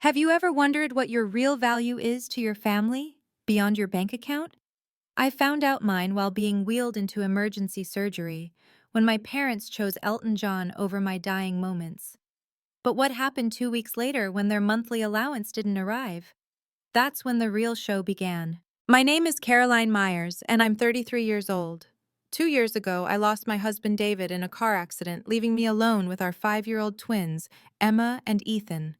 Have you ever wondered what your real value is to your family, beyond your bank account? I found out mine while being wheeled into emergency surgery, when my parents chose Elton John over my dying moments. But what happened 2 weeks later when their monthly allowance didn't arrive? That's when the real show began. My name is Caroline Myers, and I'm 33 years old. 2 years ago, I lost my husband David in a car accident, leaving me alone with our 5-year-old twins, Emma and Ethan.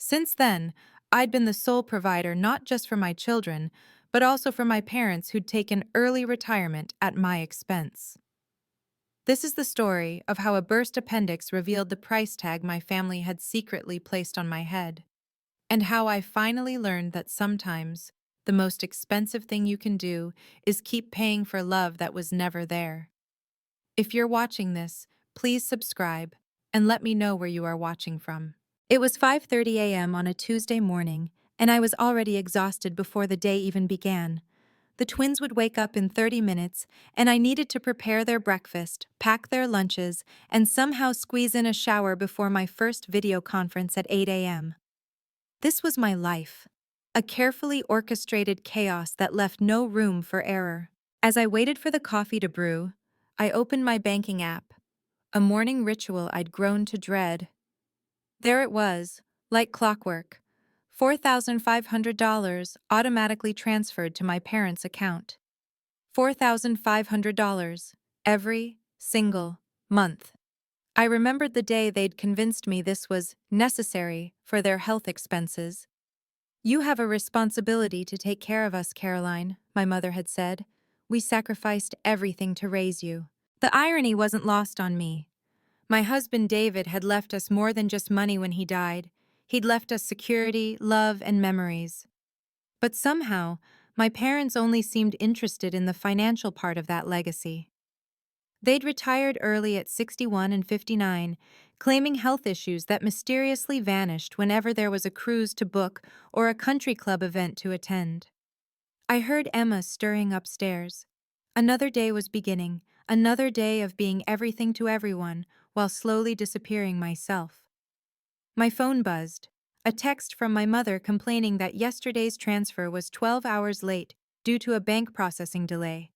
Since then, I'd been the sole provider not just for my children, but also for my parents who'd taken early retirement at my expense. This is the story of how a burst appendix revealed the price tag my family had secretly placed on my head, and how I finally learned that sometimes the most expensive thing you can do is keep paying for love that was never there. If you're watching this, please subscribe and let me know where you are watching from. It was 5:30 a.m. on a Tuesday morning, and I was already exhausted before the day even began. The twins would wake up in 30 minutes, and I needed to prepare their breakfast, pack their lunches, and somehow squeeze in a shower before my first video conference at 8 a.m. This was my life, a carefully orchestrated chaos that left no room for error. As I waited for the coffee to brew, I opened my banking app, a morning ritual I'd grown to dread. There it was, like clockwork, $4,500 automatically transferred to my parents' account. $4,500 every single month. I remembered the day they'd convinced me this was necessary for their health expenses. "You have a responsibility to take care of us, Caroline," my mother had said. "We sacrificed everything to raise you." The irony wasn't lost on me. My husband David had left us more than just money when he died. He'd left us security, love, and memories. But somehow, my parents only seemed interested in the financial part of that legacy. They'd retired early at 61 and 59, claiming health issues that mysteriously vanished whenever there was a cruise to book or a country club event to attend. I heard Emma stirring upstairs. Another day was beginning, another day of being everything to everyone while slowly disappearing myself. My phone buzzed. A text from my mother complaining that yesterday's transfer was 12 hours late due to a bank processing delay.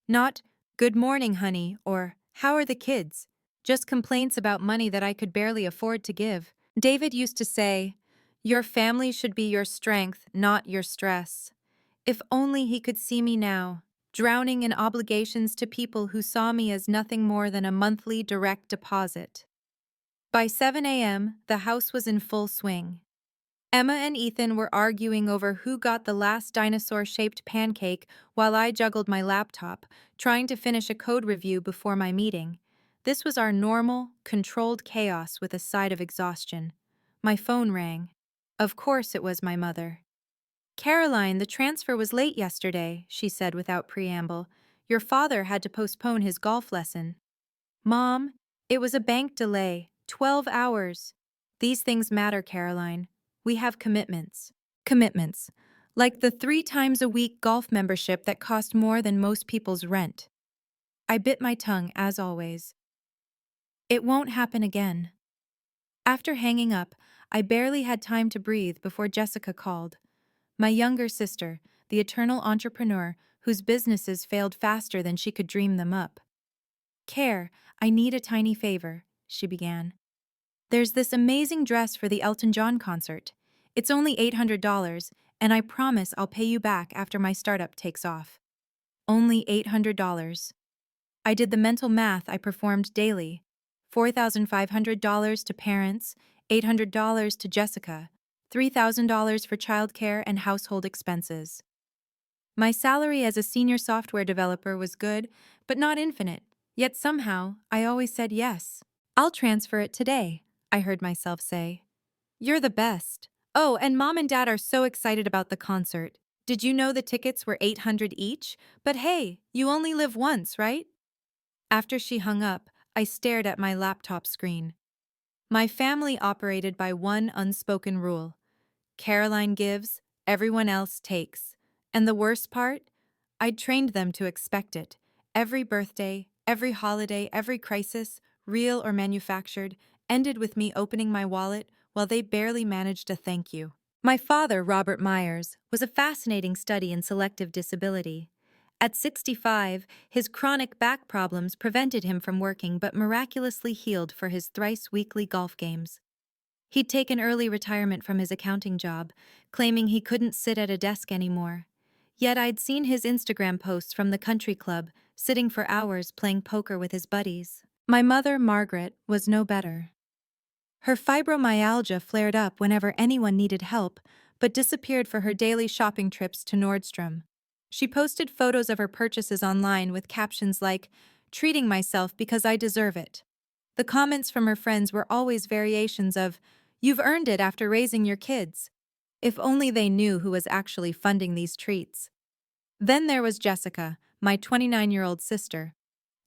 Not, "Good morning, honey," or "How are the kids?" Just complaints about money that I could barely afford to give. David used to say, "Your family should be your strength, not your stress." If only he could see me now, drowning in obligations to people who saw me as nothing more than a monthly direct deposit. By 7 a.m., the house was in full swing. Emma and Ethan were arguing over who got the last dinosaur-shaped pancake while I juggled my laptop, trying to finish a code review before my meeting. This was our normal, controlled chaos with a side of exhaustion. My phone rang. Of course it was my mother. "Caroline, the transfer was late yesterday," she said without preamble. "Your father had to postpone his golf lesson." "Mom, it was a bank delay, 12 hours. These things matter, Caroline. We have commitments." Commitments. Like the 3 times a week golf membership that cost more than most people's rent. I bit my tongue, as always. It won't happen again. After hanging up, I barely had time to breathe before Jessica called. My younger sister, the eternal entrepreneur whose businesses failed faster than she could dream them up. "Care, I need a tiny favor," she began. "There's this amazing dress for the Elton John concert. It's only $800, and I promise I'll pay you back after my startup takes off." Only $800. I did the mental math I performed daily. $4,500 to parents, $800 to Jessica, $3,000 for childcare and household expenses. My salary as a senior software developer was good, but not infinite. Yet somehow, I always said yes. "I'll transfer it today," I heard myself say. "You're the best. Oh, and Mom and Dad are so excited about the concert. Did you know the tickets were $800 each? But hey, you only live once, right?" After she hung up, I stared at my laptop screen. My family operated by one unspoken rule. Caroline gives, everyone else takes. And the worst part? I'd trained them to expect it. Every birthday, every holiday, every crisis, real or manufactured, ended with me opening my wallet, while they barely managed a thank you. My father, Robert Myers, was a fascinating study in selective disability. At 65, his chronic back problems prevented him from working but miraculously healed for his thrice-weekly golf games. He'd taken early retirement from his accounting job, claiming he couldn't sit at a desk anymore. Yet I'd seen his Instagram posts from the country club, sitting for hours playing poker with his buddies. My mother, Margaret, was no better. Her fibromyalgia flared up whenever anyone needed help, but disappeared for her daily shopping trips to Nordstrom. She posted photos of her purchases online with captions like, "Treating myself because I deserve it." The comments from her friends were always variations of, "You've earned it after raising your kids." If only they knew who was actually funding these treats. Then there was Jessica, my 29-year-old sister,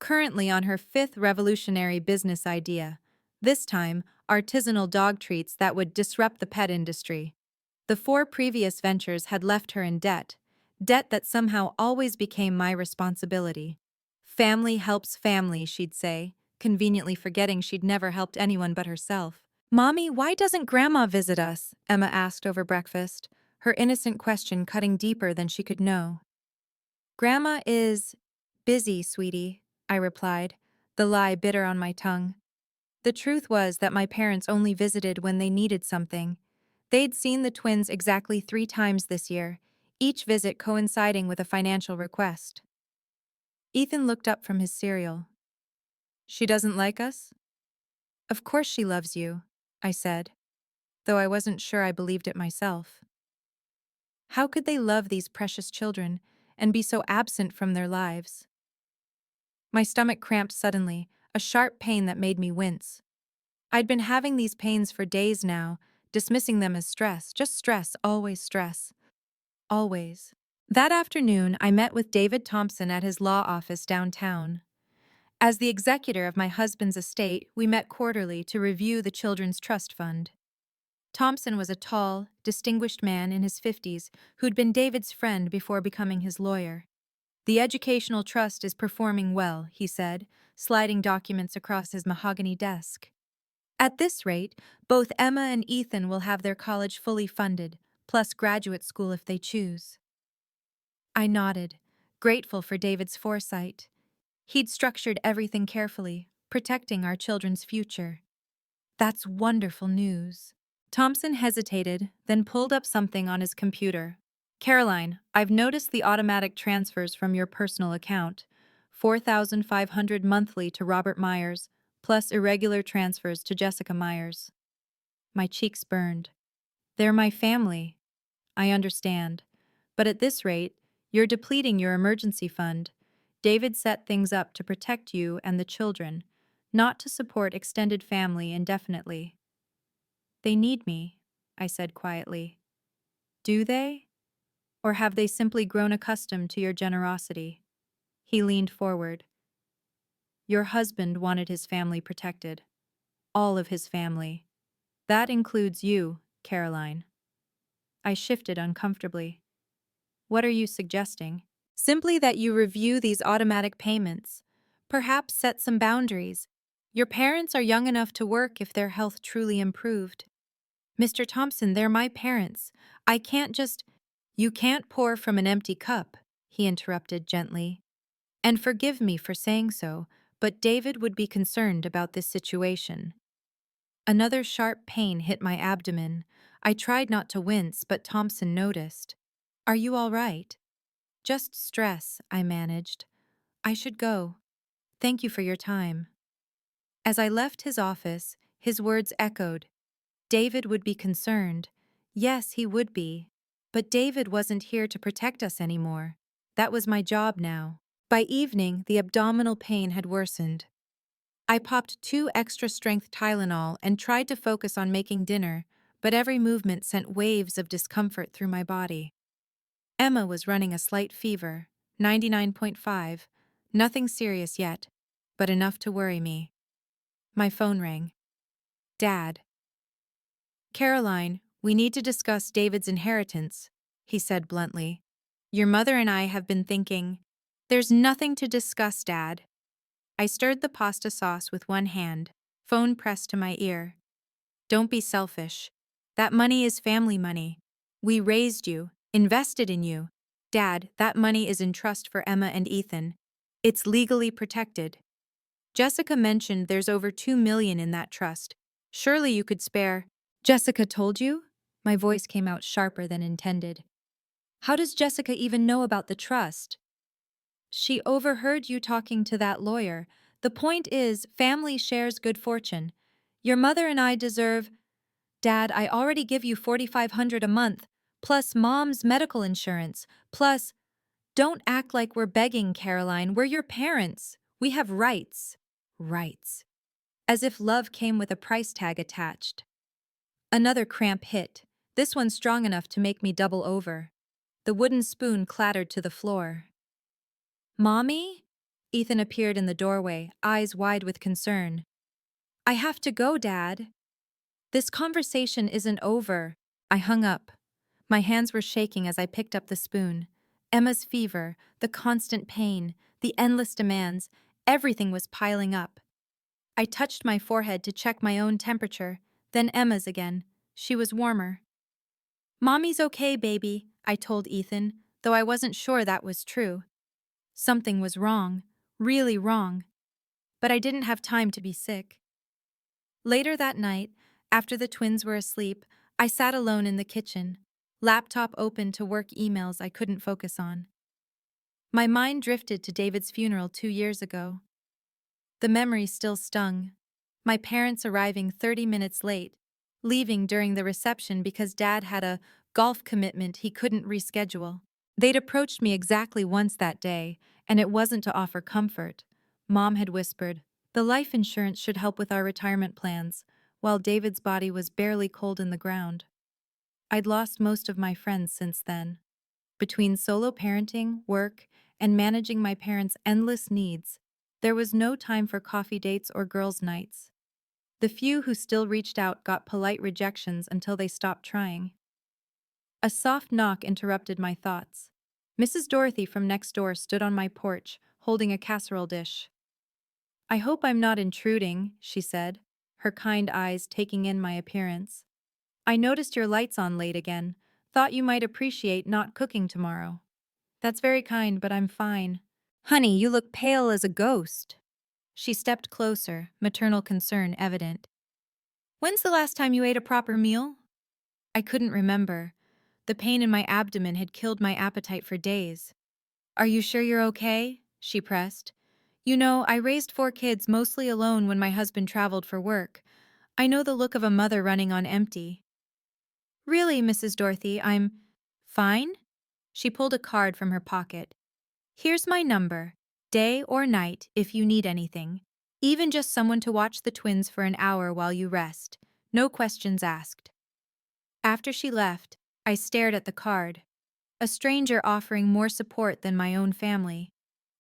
currently on her fifth revolutionary business idea, this time artisanal dog treats that would disrupt the pet industry. The four previous ventures had left her in debt that somehow always became my responsibility. Family helps family, she'd say, conveniently forgetting she'd never helped anyone but herself. "Mommy, why doesn't Grandma visit us?" Emma asked over breakfast, her innocent question cutting deeper than she could know. "Grandma is busy, sweetie," I replied, the lie bitter on my tongue. The truth was that my parents only visited when they needed something. They'd seen the twins exactly 3 times this year, each visit coinciding with a financial request. Ethan looked up from his cereal. "She doesn't like us?" "Of course she loves you," I said, though I wasn't sure I believed it myself. How could they love these precious children and be so absent from their lives? My stomach cramped suddenly, a sharp pain that made me wince. I'd been having these pains for days now, dismissing them as stress, just stress, always stress. Always. That afternoon, I met with David Thompson at his law office downtown. As the executor of my husband's estate, we met quarterly to review the Children's Trust Fund. Thompson was a tall, distinguished man in his 50s who'd been David's friend before becoming his lawyer. "The Educational Trust is performing well," he said, sliding documents across his mahogany desk. "At this rate, both Emma and Ethan will have their college fully funded, plus graduate school if they choose." I nodded, grateful for David's foresight. He'd structured everything carefully, protecting our children's future. "That's wonderful news." Thompson hesitated, then pulled up something on his computer. "Caroline, I've noticed the automatic transfers from your personal account, 4,500 monthly to Robert Myers, plus irregular transfers to Jessica Myers." My cheeks burned. "They're my family." "I understand. But at this rate, you're depleting your emergency fund. David set things up to protect you and the children, not to support extended family indefinitely." "They need me," I said quietly. "Do they? Or have they simply grown accustomed to your generosity?" He leaned forward. "Your husband wanted his family protected. All of his family. That includes you, Caroline." I shifted uncomfortably. "What are you suggesting?" "Simply that you review these automatic payments. Perhaps set some boundaries. Your parents are young enough to work if their health truly improved." "Mr. Thompson, they're my parents. I can't just—" "You can't pour from an empty cup," he interrupted gently. "And forgive me for saying so, but David would be concerned about this situation." Another sharp pain hit my abdomen. I tried not to wince, but Thompson noticed. "Are you all right?" "Just stress," I managed. "I should go. Thank you for your time." As I left his office, his words echoed. David would be concerned. Yes, he would be. But David wasn't here to protect us anymore. That was my job now. By evening, the abdominal pain had worsened. I popped 2 extra-strength Tylenol and tried to focus on making dinner, but every movement sent waves of discomfort through my body. Emma was running a slight fever, 99.5, nothing serious yet, but enough to worry me. My phone rang. "Dad." "Caroline, we need to discuss David's inheritance," he said bluntly. "Your mother and I have been thinking—" "There's nothing to discuss, Dad." I stirred the pasta sauce with one hand, phone pressed to my ear. Don't be selfish. That money is family money. We raised you, invested in you. Dad, that money is in trust for Emma and Ethan. It's legally protected. Jessica mentioned there's over 2 million in that trust. Surely you could spare. Jessica told you? My voice came out sharper than intended. How does Jessica even know about the trust? She overheard you talking to that lawyer. The point is, family shares good fortune. Your mother and I deserve. Dad, I already give you 4,500 a month, plus mom's medical insurance, plus. Don't act like we're begging, Caroline. We're your parents. We have rights. Rights. As if love came with a price tag attached. Another cramp hit, this one strong enough to make me double over. The wooden spoon clattered to the floor. Mommy? Ethan appeared in the doorway, eyes wide with concern. I have to go, Dad. This conversation isn't over. I hung up. My hands were shaking as I picked up the spoon. Emma's fever, the constant pain, the endless demands, everything was piling up. I touched my forehead to check my own temperature, then Emma's again. She was warmer. Mommy's okay, baby, I told Ethan, though I wasn't sure that was true. Something was wrong, really wrong. But I didn't have time to be sick. Later that night, after the twins were asleep, I sat alone in the kitchen, laptop open to work emails I couldn't focus on. My mind drifted to David's funeral 2 years ago. The memory still stung. My parents arriving 30 minutes late, leaving during the reception because Dad had a golf commitment he couldn't reschedule. They'd approached me exactly once that day, and it wasn't to offer comfort. Mom had whispered, "The life insurance should help with our retirement plans," while David's body was barely cold in the ground. I'd lost most of my friends since then. Between solo parenting, work, and managing my parents' endless needs, there was no time for coffee dates or girls' nights. The few who still reached out got polite rejections until they stopped trying. A soft knock interrupted my thoughts. Mrs. Dorothy from next door stood on my porch, holding a casserole dish. "I hope I'm not intruding," she said, her kind eyes taking in my appearance. "I noticed your lights on late again. Thought you might appreciate not cooking tomorrow." "That's very kind, but I'm fine." "Honey, you look pale as a ghost." She stepped closer, maternal concern evident. "When's the last time you ate a proper meal?" I couldn't remember. The pain in my abdomen had killed my appetite for days. "Are you sure you're okay?" she pressed. "You know, I raised 4 kids mostly alone when my husband traveled for work. I know the look of a mother running on empty." "Really, Mrs. Dorothy, I'm fine?" She pulled a card from her pocket. "Here's my number, day or night if you need anything. Even just someone to watch the twins for an hour while you rest. No questions asked." After she left, I stared at the card. A stranger offering more support than my own family.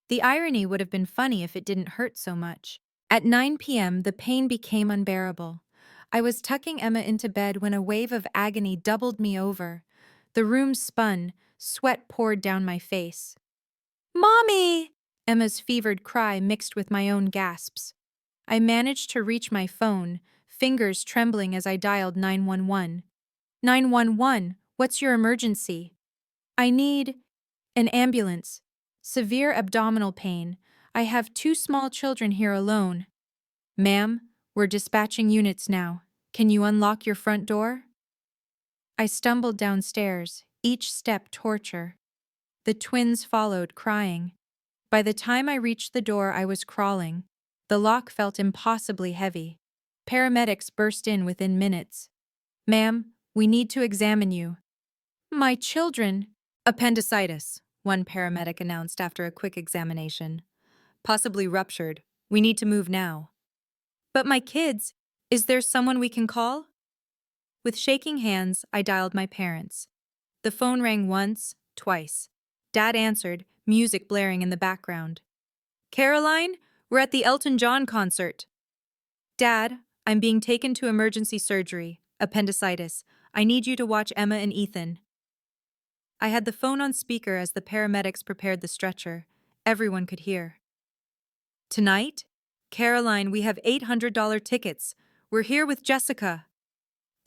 The irony would have been funny if it didn't hurt so much. At 9 p.m., the pain became unbearable. I was tucking Emma into bed when a wave of agony doubled me over. The room spun, sweat poured down my face. "Mommy!" Emma's fevered cry mixed with my own gasps. I managed to reach my phone, fingers trembling as I dialed 911. 911, what's your emergency? "I need an ambulance. Severe abdominal pain. I have 2 small children here alone." "Ma'am, we're dispatching units now. Can you unlock your front door?" I stumbled downstairs, each step torture. The twins followed, crying. By the time I reached the door, I was crawling. The lock felt impossibly heavy. Paramedics burst in within minutes. "Ma'am, we need to examine you." "My children." "Appendicitis," one paramedic announced after a quick examination. "Possibly ruptured. We need to move now." "But my kids, is there someone we can call?" With shaking hands, I dialed my parents. The phone rang once, twice. Dad answered, music blaring in the background. "Caroline, we're at the Elton John concert." "Dad, I'm being taken to emergency surgery. Appendicitis. I need you to watch Emma and Ethan." I had the phone on speaker as the paramedics prepared the stretcher. Everyone could hear. "Tonight? Caroline, we have $800 tickets. We're here with Jessica."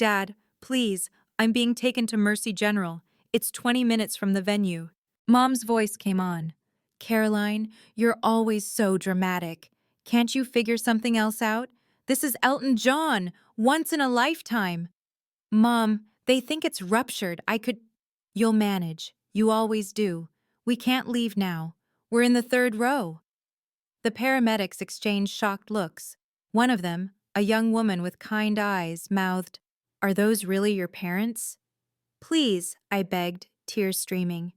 Dad, please, I'm being taken to Mercy General. It's 20 minutes from the venue. Mom's voice came on. Caroline, you're always so dramatic. Can't you figure something else out? This is Elton John, once in a lifetime. Mom, they think it's ruptured. You'll manage. You always do. We can't leave now. We're in the third row. The paramedics exchanged shocked looks. One of them, a young woman with kind eyes, mouthed, "Are those really your parents?" "Please," I begged, tears streaming.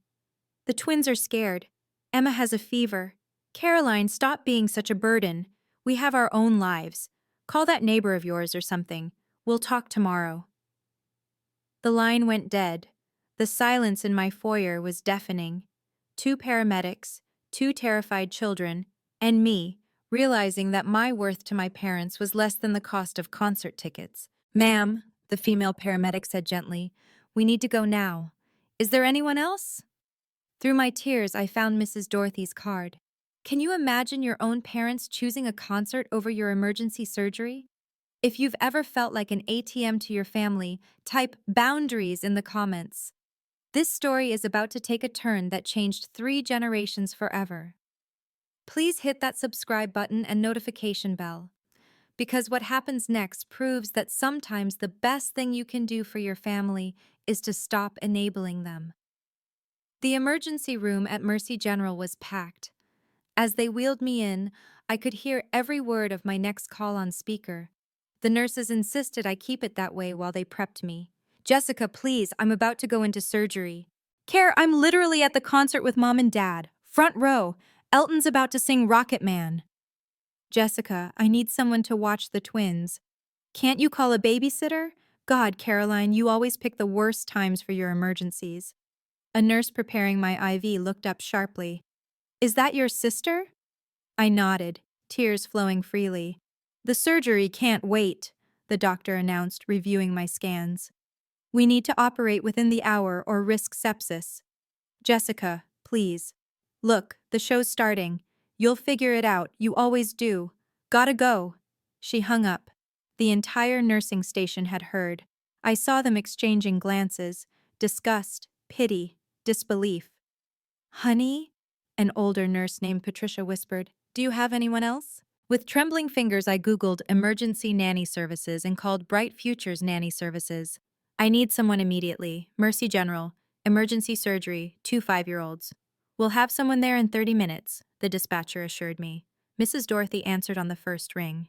"The twins are scared. Emma has a fever. Caroline, stop being such a burden. We have our own lives. Call that neighbor of yours or something. We'll talk tomorrow." The line went dead. The silence in my foyer was deafening. Two paramedics, two terrified children, and me, realizing that my worth to my parents was less than the cost of concert tickets. "Ma'am," the female paramedic said gently, "we need to go now. Is there anyone else?" Through my tears, I found Mrs. Dorothy's card. Can you imagine your own parents choosing a concert over your emergency surgery? If you've ever felt like an ATM to your family, type boundaries in the comments. This story is about to take a turn that changed 3 generations forever. Please hit that subscribe button and notification bell, because what happens next proves that sometimes the best thing you can do for your family is to stop enabling them. The emergency room at Mercy General was packed. As they wheeled me in, I could hear every word of my next call on speaker. The nurses insisted I keep it that way while they prepped me. "Jessica, please, I'm about to go into surgery." "Care, I'm literally at the concert with Mom and Dad. Front row. Elton's about to sing Rocket Man." "Jessica, I need someone to watch the twins. Can't you call a babysitter? God, Caroline, you always pick the worst times for your emergencies." A nurse preparing my IV looked up sharply. "Is that your sister?" I nodded, tears flowing freely. "The surgery can't wait," the doctor announced, reviewing my scans. "We need to operate within the hour or risk sepsis. Jessica, please. Look, the show's starting. You'll figure it out, you always do. Gotta go." She hung up. The entire nursing station had heard. I saw them exchanging glances, disgust, pity, disbelief. "Honey?" An older nurse named Patricia whispered, "Do you have anyone else?" With trembling fingers, I Googled emergency nanny services and called Bright Futures Nanny Services. "I need someone immediately. Mercy General. Emergency surgery. 2 5-year-olds. "We'll have someone there in 30 minutes, the dispatcher assured me. Mrs. Dorothy answered on the first ring.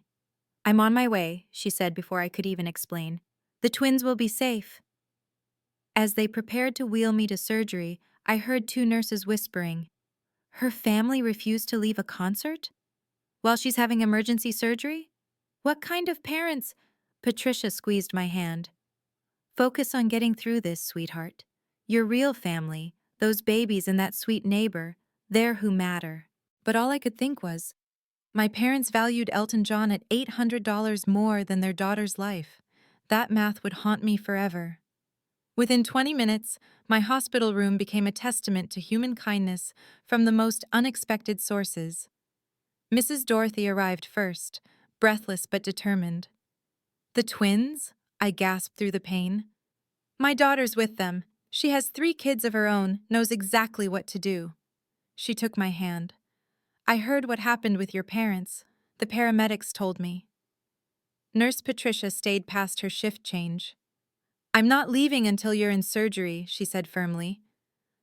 "I'm on my way," she said before I could even explain. "The twins will be safe." As they prepared to wheel me to surgery, I heard 2 nurses whispering, "Her family refused to leave a concert? While she's having emergency surgery? What kind of parents?" Patricia squeezed my hand. "Focus on getting through this, sweetheart. Your real family, those babies and that sweet neighbor, they're who matter." But all I could think was, my parents valued Elton John at $800 more than their daughter's life. That math would haunt me forever. Within 20 minutes, my hospital room became a testament to human kindness from the most unexpected sources. Mrs. Dorothy arrived first, breathless but determined. "The twins?" I gasped through the pain. "My daughter's with them. She has 3 kids of her own, knows exactly what to do." She took my hand. "I heard what happened with your parents. The paramedics told me." Nurse Patricia stayed past her shift change. "I'm not leaving until you're in surgery," she said firmly.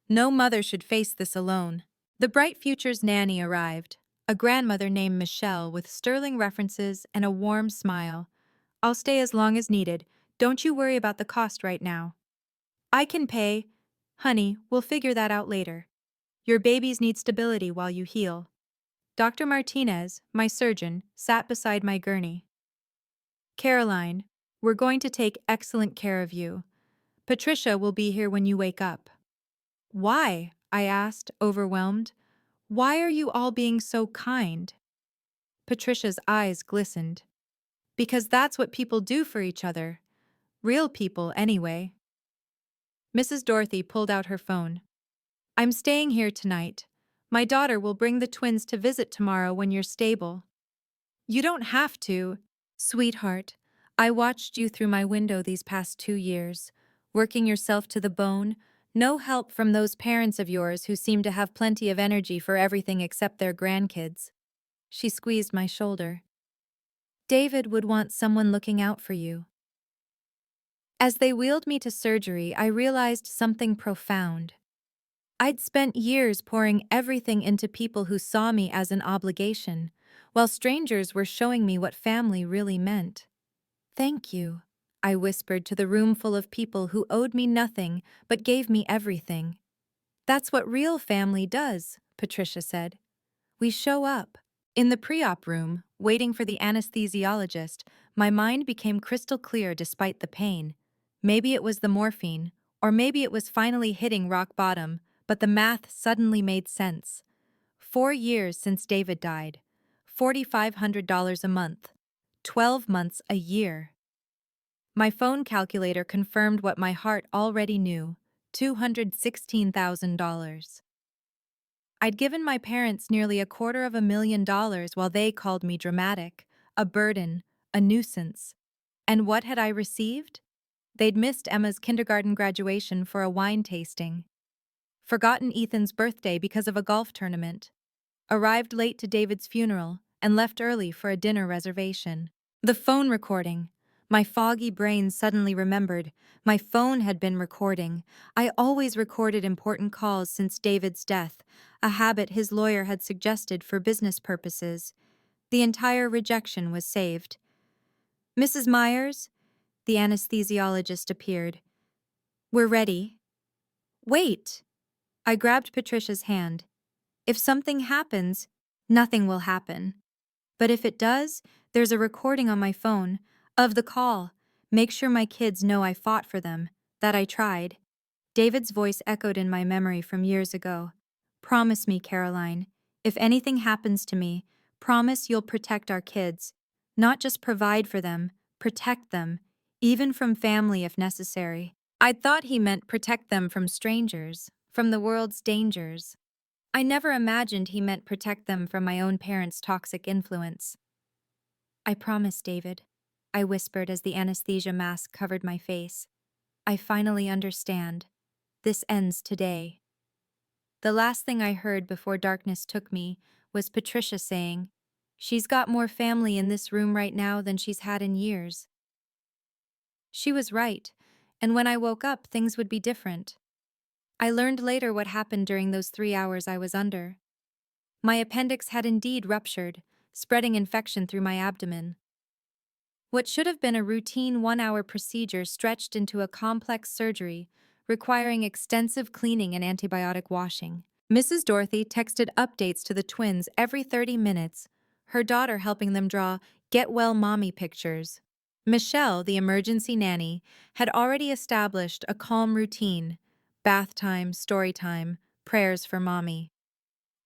"No mother should face this alone." The Bright Futures nanny arrived, a grandmother named Michelle with sterling references and a warm smile. "I'll stay as long as needed. Don't you worry about the cost right now." "I can pay." "Honey, we'll figure that out later. Your babies need stability while you heal." Dr. Martinez, my surgeon, sat beside my gurney. "Caroline, we're going to take excellent care of you. Patricia will be here when you wake up." "Why?" I asked, overwhelmed. "Why are you all being so kind?" Patricia's eyes glistened. "Because that's what people do for each other. Real people, anyway." Mrs. Dorothy pulled out her phone. "I'm staying here tonight. My daughter will bring the twins to visit tomorrow when you're stable." "You don't have to." "Sweetheart, I watched you through my window these past 2 years, working yourself to the bone, no help from those parents of yours who seem to have plenty of energy for everything except their grandkids. She squeezed my shoulder. David would want someone looking out for you. As they wheeled me to surgery, I realized something profound. I'd spent years pouring everything into people who saw me as an obligation, while strangers were showing me what family really meant. Thank you, I whispered to the room full of people who owed me nothing but gave me everything. That's what real family does, Patricia said. We show up. In the pre-op room, waiting for the anesthesiologist, my mind became crystal clear despite the pain. Maybe it was the morphine, or maybe it was finally hitting rock bottom, but the math suddenly made sense. 4 years since David died. $4,500 a month. 12 months a year. My phone calculator confirmed what my heart already knew. $216,000. I'd given my parents nearly $250,000 while they called me dramatic, a burden, a nuisance. And what had I received? They'd missed Emma's kindergarten graduation for a wine tasting, forgotten Ethan's birthday because of a golf tournament, arrived late to David's funeral, and left early for a dinner reservation. The phone recording. My foggy brain suddenly remembered. My phone had been recording. I always recorded important calls since David's death, a habit his lawyer had suggested for business purposes. The entire rejection was saved. Mrs. Myers? The anesthesiologist appeared. We're ready. Wait! I grabbed Patricia's hand. If something happens, nothing will happen. But if it does, there's a recording on my phone of the call. Make sure my kids know I fought for them, that I tried. David's voice echoed in my memory from years ago. Promise me, Caroline, if anything happens to me, promise you'll protect our kids. Not just provide for them, protect them, even from family if necessary. I'd thought he meant protect them from strangers, from the world's dangers. I never imagined he meant protect them from my own parents' toxic influence. I promise, David, I whispered as the anesthesia mask covered my face. I finally understand. This ends today. The last thing I heard before darkness took me was Patricia saying, She's got more family in this room right now than she's had in years. She was right, and when I woke up, things would be different. I learned later what happened during those 3 hours I was under. My appendix had indeed ruptured, spreading infection through my abdomen. What should have been a routine 1-hour procedure stretched into a complex surgery, requiring extensive cleaning and antibiotic washing. Mrs. Dorothy texted updates to the twins every 30 minutes, her daughter helping them draw get well mommy pictures. Michelle, the emergency nanny, had already established a calm routine: bath time, story time, prayers for mommy.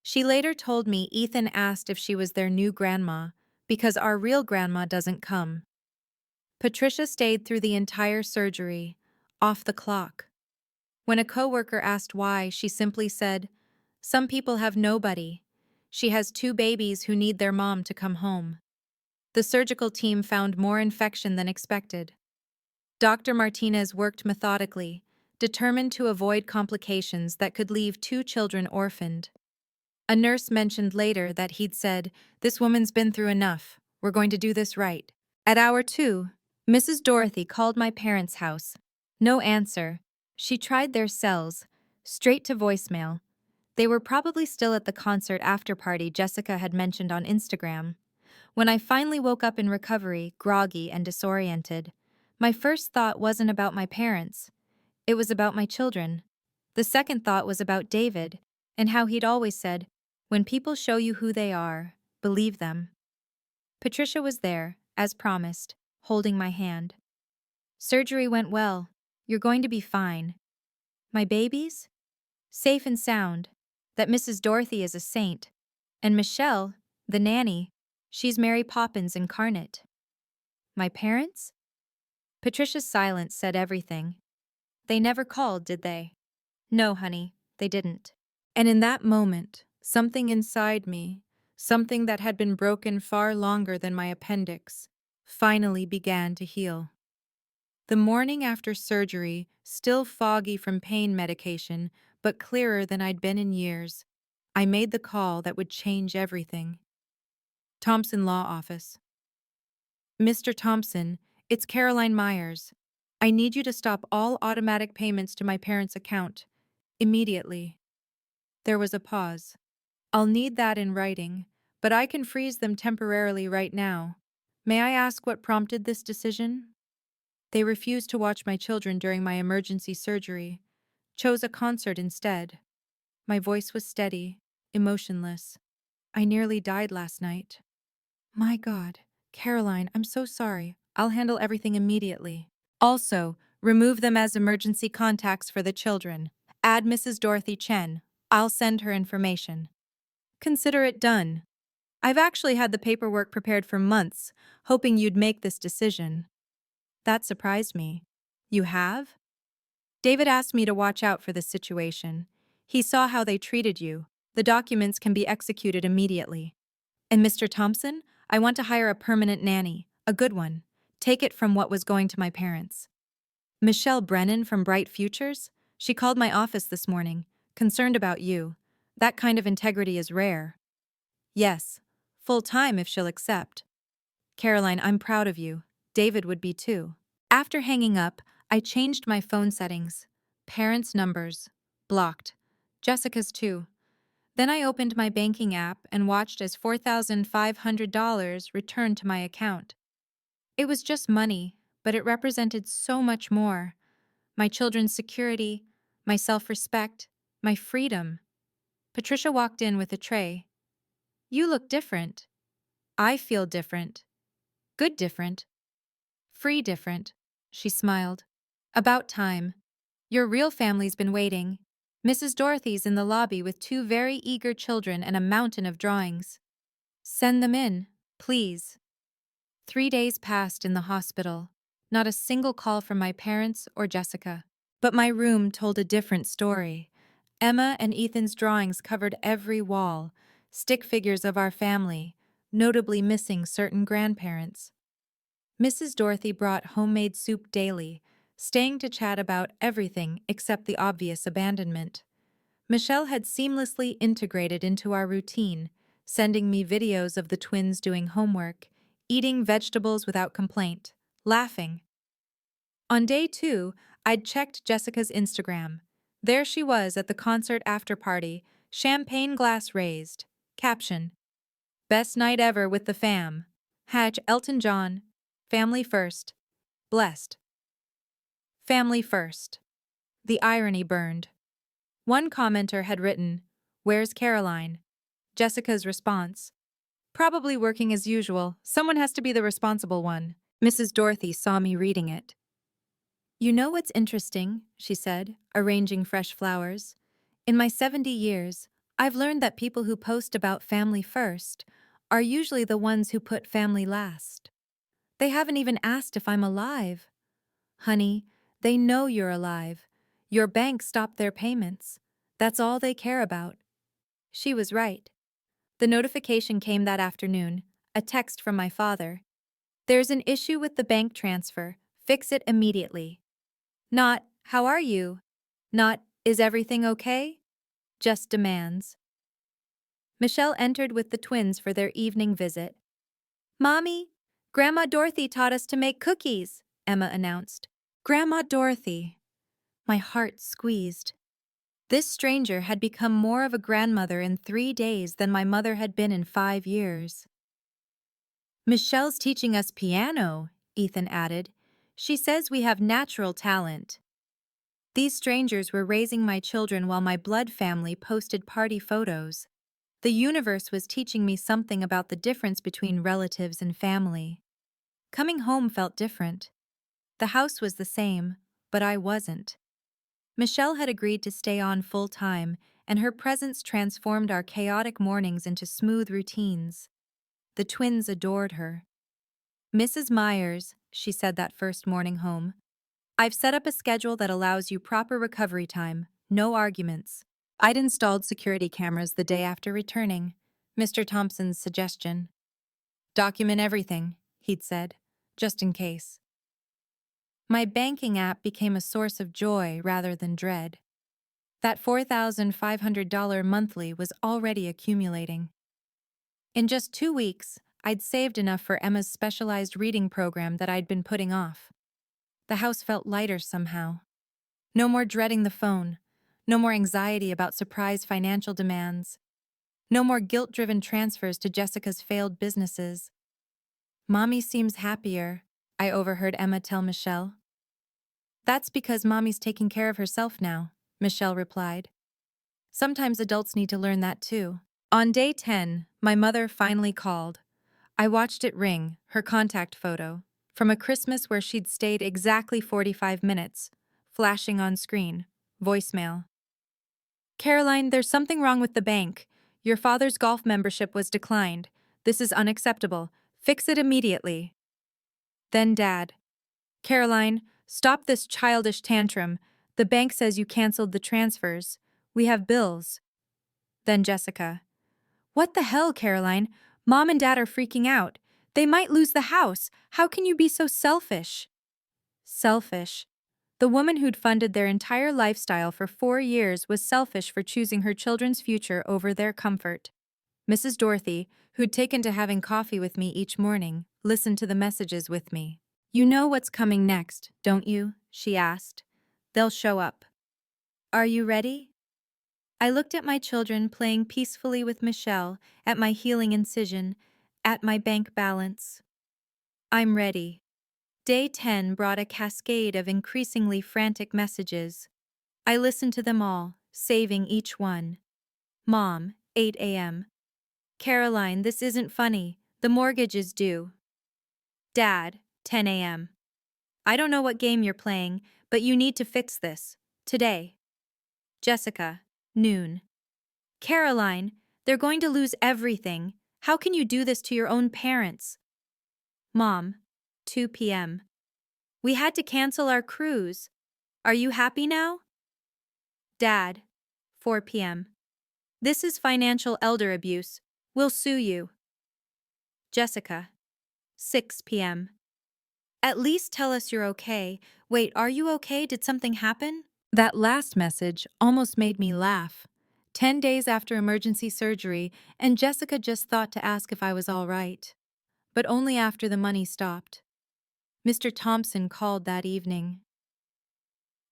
She later told me Ethan asked if she was their new grandma, because our real grandma doesn't come. Patricia stayed through the entire surgery, off the clock. When a coworker asked why, she simply said, Some people have nobody. She has 2 babies who need their mom to come home. The surgical team found more infection than expected. Dr. Martinez worked methodically, determined to avoid complications that could leave 2 children orphaned. A nurse mentioned later that he'd said, This woman's been through enough. We're going to do this right. At hour 2, Mrs. Dorothy called my parents' house. No answer. She tried their cells, straight to voicemail. They were probably still at the concert after party Jessica had mentioned on Instagram. When I finally woke up in recovery, groggy and disoriented, my first thought wasn't about my parents. It was about my children. The second thought was about David, and how he'd always said, When people show you who they are, believe them. Patricia was there, as promised, holding my hand. Surgery went well. You're going to be fine. My babies? Safe and sound. That Mrs. Dorothy is a saint. And Michelle, the nanny, she's Mary Poppins incarnate. My parents? Patricia's silence said everything. They never called, did they? No, honey, they didn't. And in that moment, something inside me, something that had been broken far longer than my appendix, finally began to heal. The morning after surgery, still foggy from pain medication, but clearer than I'd been in years, I made the call that would change everything. Thompson Law Office. Mr. Thompson, it's Caroline Myers. I need you to stop all automatic payments to my parents' account. Immediately. There was a pause. I'll need that in writing, but I can freeze them temporarily right now. May I ask what prompted this decision? They refused to watch my children during my emergency surgery, chose a concert instead. My voice was steady, emotionless. I nearly died last night. My God, Caroline, I'm so sorry. I'll handle everything immediately. Also, remove them as emergency contacts for the children. Add Mrs. Dorothy Chen. I'll send her information. Consider it done. I've actually had the paperwork prepared for months, hoping you'd make this decision. That surprised me. You have? David asked me to watch out for this situation. He saw how they treated you. The documents can be executed immediately. And Mr. Thompson, I want to hire a permanent nanny, a good one. Take it from what was going to my parents. Michelle Brennan from Bright Futures? She called my office this morning, concerned about you. That kind of integrity is rare. Yes, full-time if she'll accept. Caroline, I'm proud of you. David would be too. After hanging up, I changed my phone settings. Parents' numbers. Blocked. Jessica's too. Then I opened my banking app and watched as $4,500 returned to my account. It was just money, but it represented so much more. My children's security, my self-respect, my freedom. Patricia walked in with a tray. You look different. I feel different. Good different. Free different. She smiled. About time. Your real family's been waiting. Mrs. Dorothy's in the lobby with two very eager children and a mountain of drawings. Send them in, please. 3 days passed in the hospital. Not a single call from my parents or Jessica. But my room told a different story. Emma and Ethan's drawings covered every wall, stick figures of our family, notably missing certain grandparents. Mrs. Dorothy brought homemade soup daily, staying to chat about everything except the obvious abandonment. Michelle had seamlessly integrated into our routine, sending me videos of the twins doing homework, eating vegetables without complaint, laughing. On day 2, I'd checked Jessica's Instagram. There she was at the concert after-party, champagne glass raised. Caption: Best night ever with the fam. Elton John. Family first. Blessed. Family first. The irony burned. One commenter had written, Where's Caroline? Jessica's response, Probably working as usual. Someone has to be the responsible one. Mrs. Dorothy saw me reading it. You know what's interesting, she said, arranging fresh flowers. In my 70 years, I've learned that people who post about family first are usually the ones who put family last. They haven't even asked if I'm alive. Honey, they know you're alive. Your bank stopped their payments. That's all they care about. She was right. The notification came that afternoon, a text from my father. There's an issue with the bank transfer. Fix it immediately. Not, how are you? Not, is everything okay? Just demands. Michelle entered with the twins for their evening visit. Mommy, Grandma Dorothy taught us to make cookies, Emma announced. Grandma Dorothy. My heart squeezed. This stranger had become more of a grandmother in 3 days than my mother had been in 5 years. Michelle's teaching us piano, Ethan added. She says we have natural talent. These strangers were raising my children while my blood family posted party photos. The universe was teaching me something about the difference between relatives and family. Coming home felt different. The house was the same, but I wasn't. Michelle had agreed to stay on full-time, and her presence transformed our chaotic mornings into smooth routines. The twins adored her. Mrs. Myers, she said that first morning home, I've set up a schedule that allows you proper recovery time, no arguments. I'd installed security cameras the day after returning, Mr. Thompson's suggestion. Document everything, he'd said. just in case. My banking app became a source of joy rather than dread. That $4,500 monthly was already accumulating. In just 2 weeks, I'd saved enough for Emma's specialized reading program that I'd been putting off. The house felt lighter somehow. No more dreading the phone. No more anxiety about surprise financial demands. No more guilt-driven transfers to Jessica's failed businesses. "Mommy seems happier," I overheard Emma tell Michelle. "That's because Mommy's taking care of herself now," Michelle replied. "Sometimes adults need to learn that too." On day 10, my mother finally called. I watched it ring, her contact photo, from a Christmas where she'd stayed exactly 45 minutes, flashing on screen. Voicemail. "Caroline, there's something wrong with the bank. Your father's golf membership was declined. This is unacceptable. Fix it immediately." Then Dad. "Caroline, stop this childish tantrum. The bank says you canceled the transfers. We have bills." Then Jessica. "What the hell, Caroline? Mom and Dad are freaking out. They might lose the house. How can you be so selfish?" Selfish. The woman who'd funded their entire lifestyle for 4 years was selfish for choosing her children's future over their comfort. Mrs. Dorothy, who'd taken to having coffee with me each morning, listened to the messages with me. "You know what's coming next, don't you?" she asked. "They'll show up. Are you ready?" I looked at my children playing peacefully with Michelle, at my healing incision, at my bank balance. I'm ready. Day 10 brought a cascade of increasingly frantic messages. I listened to them all, saving each one. Mom, 8 a.m. "Caroline, this isn't funny. The mortgage is due." Dad, 10 a.m. "I don't know what game you're playing, but you need to fix this. Today." Jessica, noon. "Caroline, they're going to lose everything. How can you do this to your own parents?" Mom, 2 p.m. "We had to cancel our cruise. Are you happy now?" Dad, 4 p.m. "This is financial elder abuse. We'll sue you." Jessica, 6 p.m. "At least tell us you're okay. Wait, are you okay? Did something happen?" That last message almost made me laugh. 10 days after emergency surgery, and Jessica just thought to ask if I was all right. But only after the money stopped. Mr. Thompson called that evening.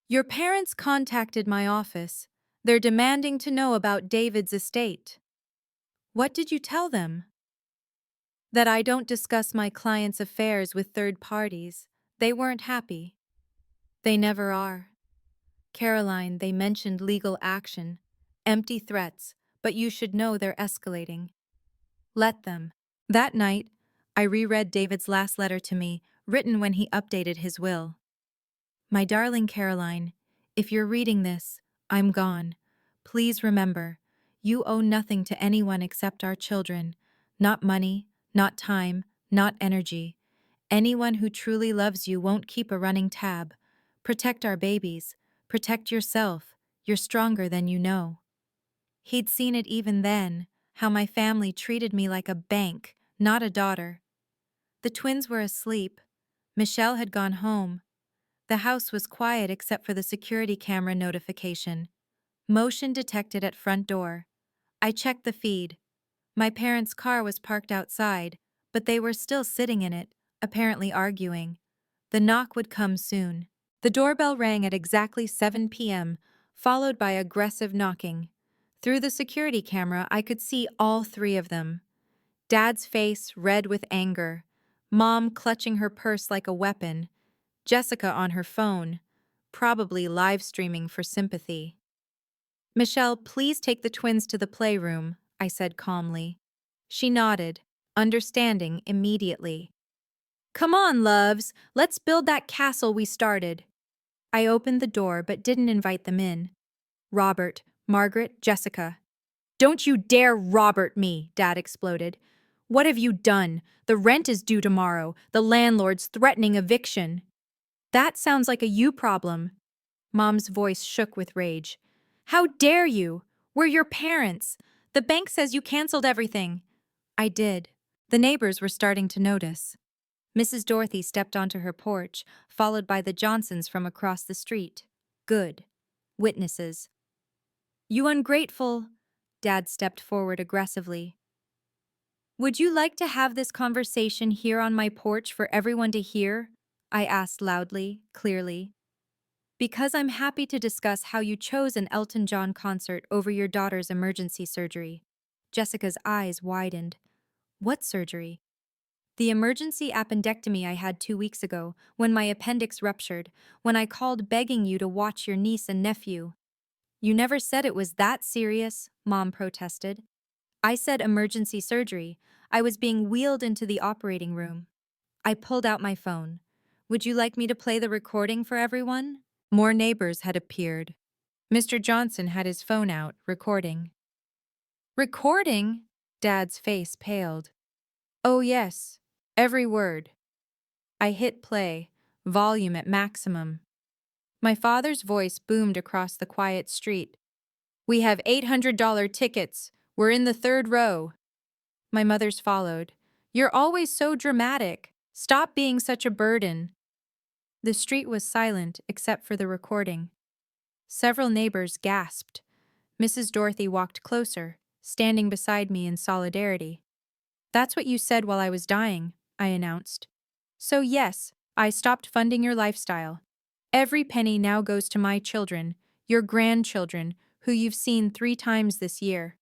"Your parents contacted my office. They're demanding to know about David's estate." "What did you tell them?" "That I don't discuss my clients' affairs with third parties. They weren't happy." They never are. Caroline, they mentioned legal action. Empty threats, but you should know they're escalating. Let them. That night, I reread David's last letter to me, written when he updated his will. "My darling Caroline, if you're reading this, I'm gone. Please remember, you owe nothing to anyone except our children. Not money, not time, not energy. Anyone who truly loves you won't keep a running tab. Protect our babies. Protect yourself. You're stronger than you know." He'd seen it even then, how my family treated me like a bank, not a daughter. The twins were asleep. Michelle had gone home. The house was quiet except for the security camera notification. Motion detected at front door. I checked the feed. My parents' car was parked outside, but they were still sitting in it, apparently arguing. The knock would come soon. The doorbell rang at exactly 7 p.m., followed by aggressive knocking. Through the security camera, I could see all three of them. Dad's face red with anger. Mom clutching her purse like a weapon. Jessica on her phone, probably live streaming for sympathy. "Michelle, please take the twins to the playroom," I said calmly. She nodded, understanding immediately. "Come on, loves, let's build that castle we started." I opened the door but didn't invite them in. Robert, Margaret, Jessica. "Don't you dare Robert me," Dad exploded. "What have you done? The rent is due tomorrow. The landlord's threatening eviction." "That sounds like a you problem." Mom's voice shook with rage. "How dare you? We're your parents. The bank says you canceled everything." I did. The neighbors were starting to notice. Mrs. Dorothy stepped onto her porch, followed by the Johnsons from across the street. Good. Witnesses. You ungrateful. Dad stepped forward aggressively. Would you like to have this conversation here on my porch for everyone to hear? I asked loudly, clearly. Because I'm happy to discuss how you chose an Elton John concert over your daughter's emergency surgery. Jessica's eyes widened. What surgery? The emergency appendectomy I had 2 weeks ago, when my appendix ruptured, when I called begging you to watch your niece and nephew. You never said it was that serious, Mom protested. I said emergency surgery. I was being wheeled into the operating room. I pulled out my phone. Would you like me to play the recording for everyone? More neighbors had appeared. Mr. Johnson had his phone out, recording. Recording? Dad's face paled. Oh yes, every word. I hit play, volume at maximum. My father's voice boomed across the quiet street. We have $800 tickets. We're in the third row. My mother's followed. You're always so dramatic. Stop being such a burden. The street was silent except for the recording. Several neighbors gasped. Mrs. Dorothy walked closer, standing beside me in solidarity. That's what you said while I was dying, I announced. So yes, I stopped funding your lifestyle. Every penny now goes to my children, your grandchildren, who you've seen 3 times this year.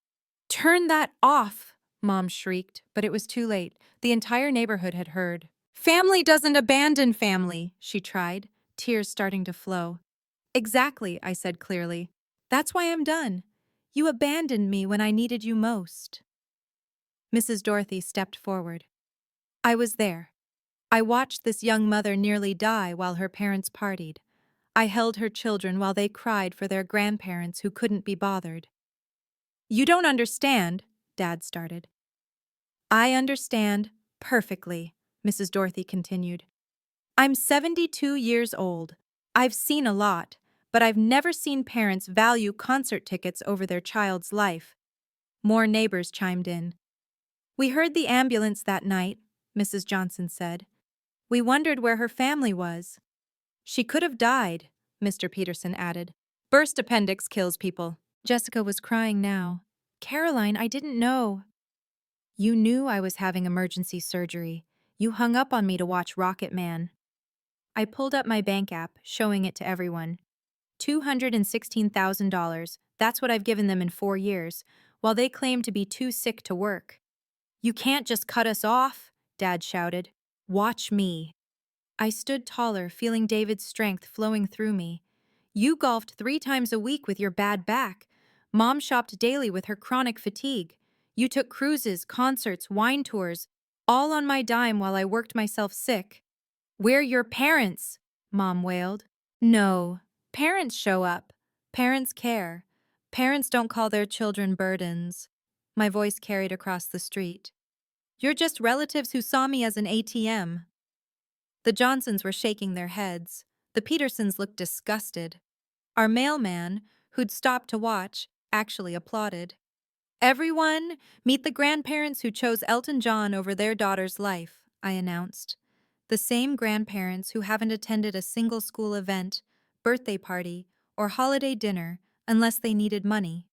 Turn that off, Mom shrieked, but it was too late. The entire neighborhood had heard. Family doesn't abandon family, she tried, tears starting to flow. Exactly, I said clearly. That's why I'm done. You abandoned me when I needed you most. Mrs. Dorothy stepped forward. I was there. I watched this young mother nearly die while her parents partied. I held her children while they cried for their grandparents who couldn't be bothered. You don't understand, Dad started. I understand perfectly, Mrs. Dorothy continued. I'm 72 years old. I've seen a lot, but I've never seen parents value concert tickets over their child's life. More neighbors chimed in. We heard the ambulance that night, Mrs. Johnson said. We wondered where her family was. She could have died, Mr. Peterson added. Burst appendix kills people. Jessica was crying now. Caroline, I didn't know. You knew I was having emergency surgery. You hung up on me to watch Rocket Man. I pulled up my bank app, showing it to everyone. $216,000. That's what I've given them in 4 years, while they claim to be too sick to work. You can't just cut us off, Dad shouted. Watch me. I stood taller, feeling David's strength flowing through me. You golfed 3 times a week with your bad back. Mom shopped daily with her chronic fatigue. You took cruises, concerts, wine tours, all on my dime while I worked myself sick. We're your parents, Mom wailed. No, parents show up. Parents care. Parents don't call their children burdens. My voice carried across the street. You're just relatives who saw me as an ATM. The Johnsons were shaking their heads. The Petersons looked disgusted. Our mailman, who'd stopped to watch, actually applauded. Everyone, meet the grandparents who chose Elton John over their daughter's life, I announced. The same grandparents who haven't attended a single school event, birthday party, or holiday dinner unless they needed money.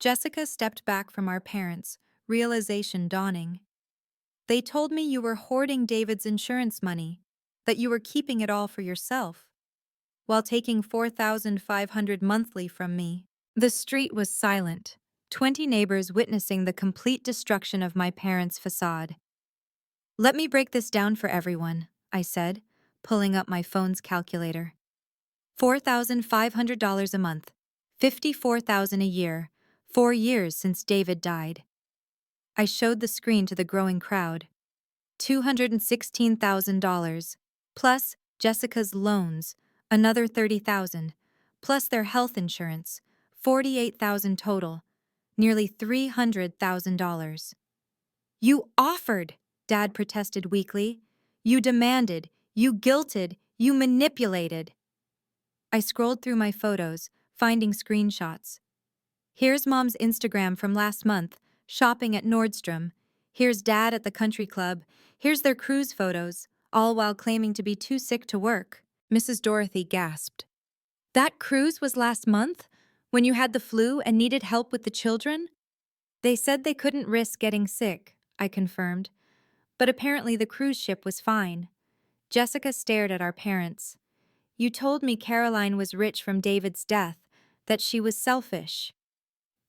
Jessica stepped back from our parents, realization dawning. They told me you were hoarding David's insurance money, that you were keeping it all for yourself, while taking $4,500 monthly from me. The street was silent, 20 neighbors witnessing the complete destruction of my parents' facade. Let me break this down for everyone, I said, pulling up my phone's calculator. $4,500 a month, $54,000 a year, 4 years since David died. I showed the screen to the growing crowd. $216,000, plus Jessica's loans, another $30,000, plus their health insurance, $48,000 total, nearly $300,000. You offered, Dad protested weakly. You demanded, you guilted, you manipulated. I scrolled through my photos, finding screenshots. Here's Mom's Instagram from last month, shopping at Nordstrom. Here's Dad at the country club. Here's their cruise photos, all while claiming to be too sick to work. Mrs. Dorothy gasped. That cruise was last month? When you had the flu and needed help with the children? They said they couldn't risk getting sick, I confirmed. But apparently the cruise ship was fine. Jessica stared at our parents. You told me Caroline was rich from David's death, that she was selfish.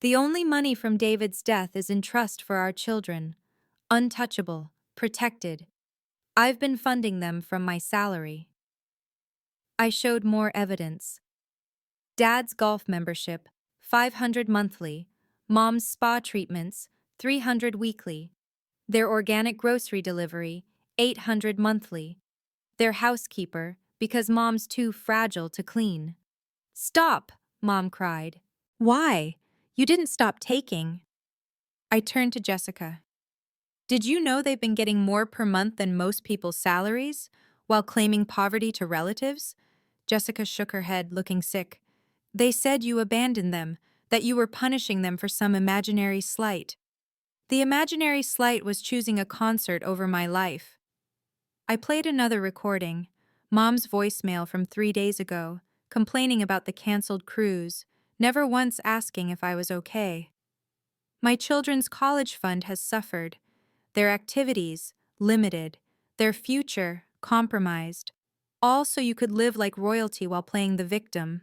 The only money from David's death is in trust for our children. Untouchable, protected. I've been funding them from my salary. I showed more evidence. Dad's golf membership, 500 monthly. Mom's spa treatments, 300 weekly. Their organic grocery delivery, 800 monthly. Their housekeeper, because Mom's too fragile to clean. Stop, Mom cried. Why? You didn't stop taking. I turned to Jessica. Did you know they've been getting more per month than most people's salaries, while claiming poverty to relatives? Jessica shook her head, looking sick. They said you abandoned them, that you were punishing them for some imaginary slight. The imaginary slight was choosing a concert over my life. I played another recording, Mom's voicemail from 3 days ago, complaining about the canceled cruise, never once asking if I was okay. My children's college fund has suffered, their activities limited, their future compromised, all so you could live like royalty while playing the victim.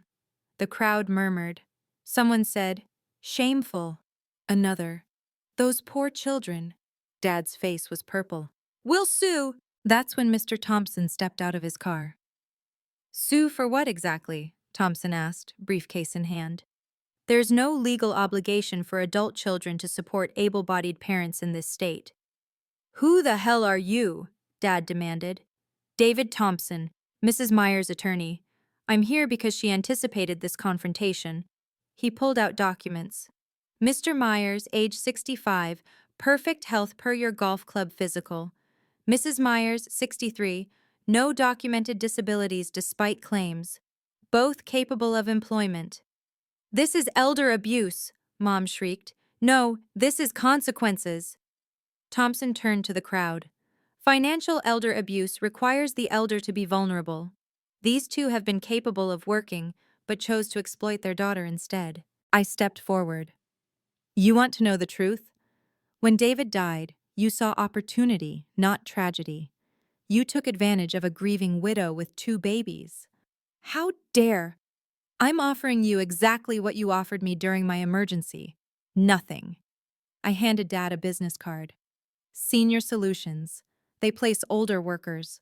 The crowd murmured. Someone said, shameful. Another, those poor children. Dad's face was purple. We'll sue. That's when Mr. Thompson stepped out of his car. Sue for what exactly? Thompson asked, briefcase in hand. There's no legal obligation for adult children to support able-bodied parents in this state. Who the hell are you? Dad demanded. David Thompson, Mrs. Meyer's attorney. I'm here because she anticipated this confrontation. He pulled out documents. Mr. Myers, age 65, perfect health per your golf club physical. Mrs. Myers, 63, no documented disabilities despite claims. Both capable of employment. This is elder abuse, Mom shrieked. No, this is consequences. Thompson turned to the crowd. Financial elder abuse requires the elder to be vulnerable. These two have been capable of working, but chose to exploit their daughter instead. I stepped forward. You want to know the truth? When David died, you saw opportunity, not tragedy. You took advantage of a grieving widow with 2 babies. How dare! I'm offering you exactly what you offered me during my emergency. Nothing. I handed Dad a business card. Senior Solutions. They place older workers.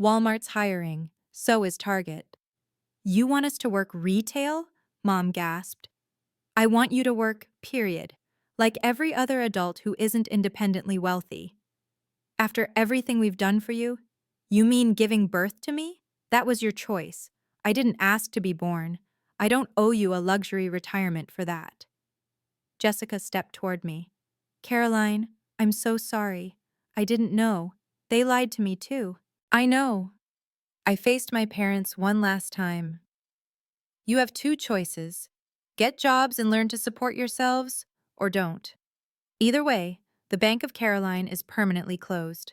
Walmart's hiring. So is Target. You want us to work retail? Mom gasped. I want you to work, period. Like every other adult who isn't independently wealthy. After everything we've done for you? You mean giving birth to me? That was your choice. I didn't ask to be born. I don't owe you a luxury retirement for that. Jessica stepped toward me. Caroline, I'm so sorry. I didn't know. They lied to me too. I know. I faced my parents one last time. You have 2 choices. Get jobs and learn to support yourselves, or don't. Either way, the Bank of Caroline is permanently closed.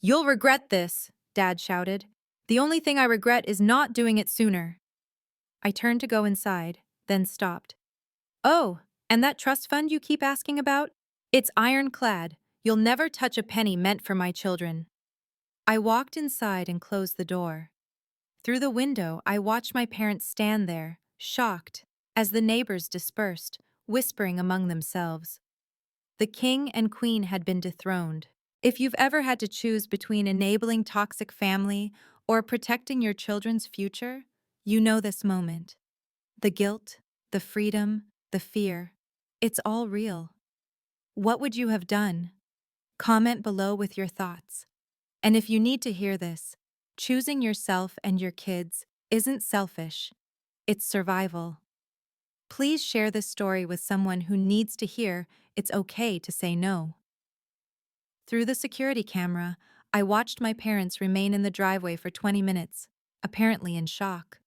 You'll regret this, Dad shouted. The only thing I regret is not doing it sooner. I turned to go inside, then stopped. Oh, and that trust fund you keep asking about? It's ironclad. You'll never touch a penny meant for my children. I walked inside and closed the door. Through the window, I watched my parents stand there, shocked, as the neighbors dispersed, whispering among themselves. The king and queen had been dethroned. If you've ever had to choose between enabling toxic family or protecting your children's future, you know this moment. The guilt, the freedom, the fear. It's all real. What would you have done? Comment below with your thoughts. And if you need to hear this, choosing yourself and your kids isn't selfish. It's survival. Please share this story with someone who needs to hear it's okay to say no. Through the security camera, I watched my parents remain in the driveway for 20 minutes, apparently in shock.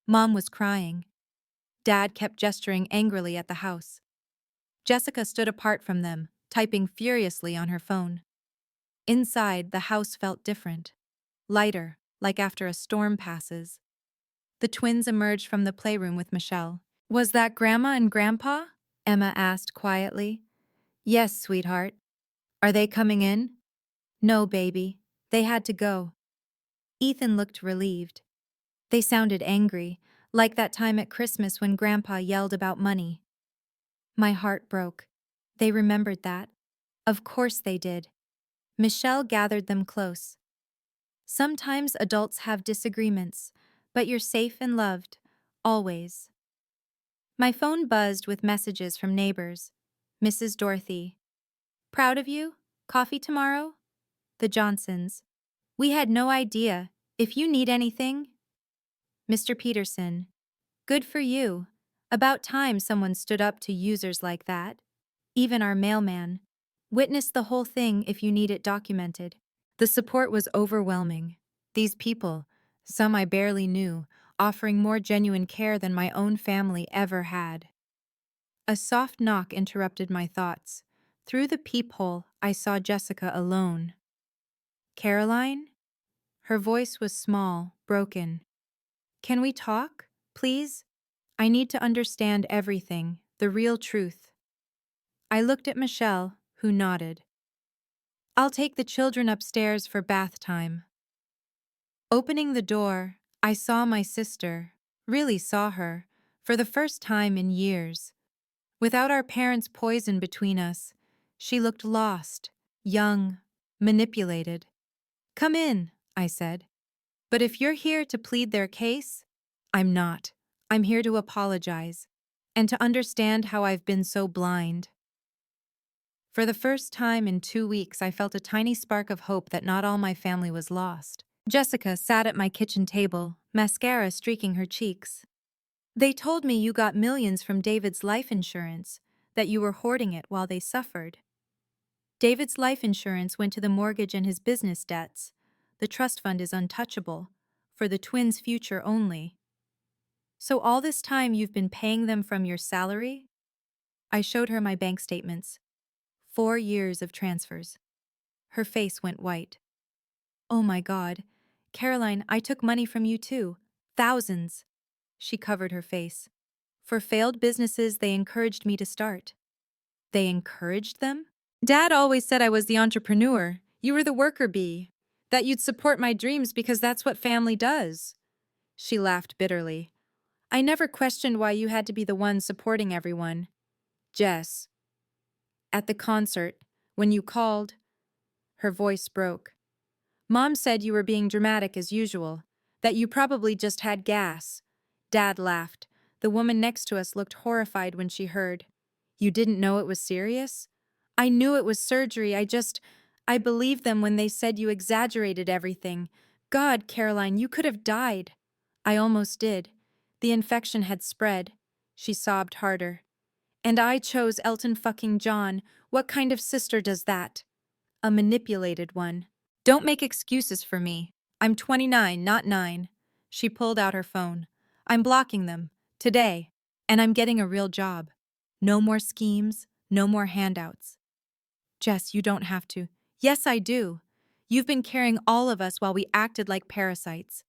Mom was crying. Dad kept gesturing angrily at the house. Jessica stood apart from them, typing furiously on her phone. Inside, the house felt different, lighter, like after a storm passes. The twins emerged from the playroom with Michelle. "Was that Grandma and Grandpa?" Emma asked quietly. "Yes, sweetheart." "Are they coming in?" "No, baby. They had to go." Ethan looked relieved. They sounded angry, like that time at Christmas when Grandpa yelled about money. My heart broke. They remembered that. Of course they did. Michelle gathered them close. "Sometimes adults have disagreements, but you're safe and loved, always." My phone buzzed with messages from neighbors. Mrs. Dorothy: "Proud of you? Coffee tomorrow?" The Johnsons: "We had no idea. If you need anything." Mr. Peterson: "Good for you. About time someone stood up to users like that." Even our mailman: "Witness the whole thing if you need it documented." The support was overwhelming. These people, some I barely knew, offering more genuine care than my own family ever had. A soft knock interrupted my thoughts. Through the peephole, I saw Jessica alone. "Caroline?" Her voice was small, broken. "Can we talk, please? I need to understand everything, the real truth." I looked at Michelle, who nodded. "I'll take the children upstairs for bath time." Opening the door, I saw my sister, really saw her, for the first time in years. Without our parents' poison between us, she looked lost, young, manipulated. "Come in," I said. "But if you're here to plead their case," I'm not. I'm here to apologize, and to understand how I've been so blind. For the first time in 2 weeks, I felt a tiny spark of hope that not all my family was lost. Jessica sat at my kitchen table, mascara streaking her cheeks. "They told me you got millions from David's life insurance, that you were hoarding it while they suffered." "David's life insurance went to the mortgage and his business debts. The trust fund is untouchable, for the twins' future only." "So all this time you've been paying them from your salary?" I showed her my bank statements. 4 years of transfers. Her face went white. "Oh my God. Caroline, I took money from you too. Thousands." She covered her face. "For failed businesses they encouraged me to start." "They encouraged them?" "Dad always said I was the entrepreneur. You were the worker bee. That you'd support my dreams because that's what family does." She laughed bitterly. "I never questioned why you had to be the one supporting everyone." "Jess." "At the concert, when you called." Her voice broke. "Mom said you were being dramatic as usual, that you probably just had gas." Dad laughed. The woman next to us looked horrified when she heard. "You didn't know it was serious?" "I knew it was surgery, I believed them when they said you exaggerated everything. God, Caroline, you could have died." "I almost did. The infection had spread." She sobbed harder. "And I chose Elton fucking John. What kind of sister does that?" "A manipulated one." "Don't make excuses for me. I'm 29, not 9. She pulled out her phone. "I'm blocking them. Today. And I'm getting a real job. No more schemes, no more handouts." "Jess, you don't have to." "Yes, I do. You've been carrying all of us while we acted like parasites."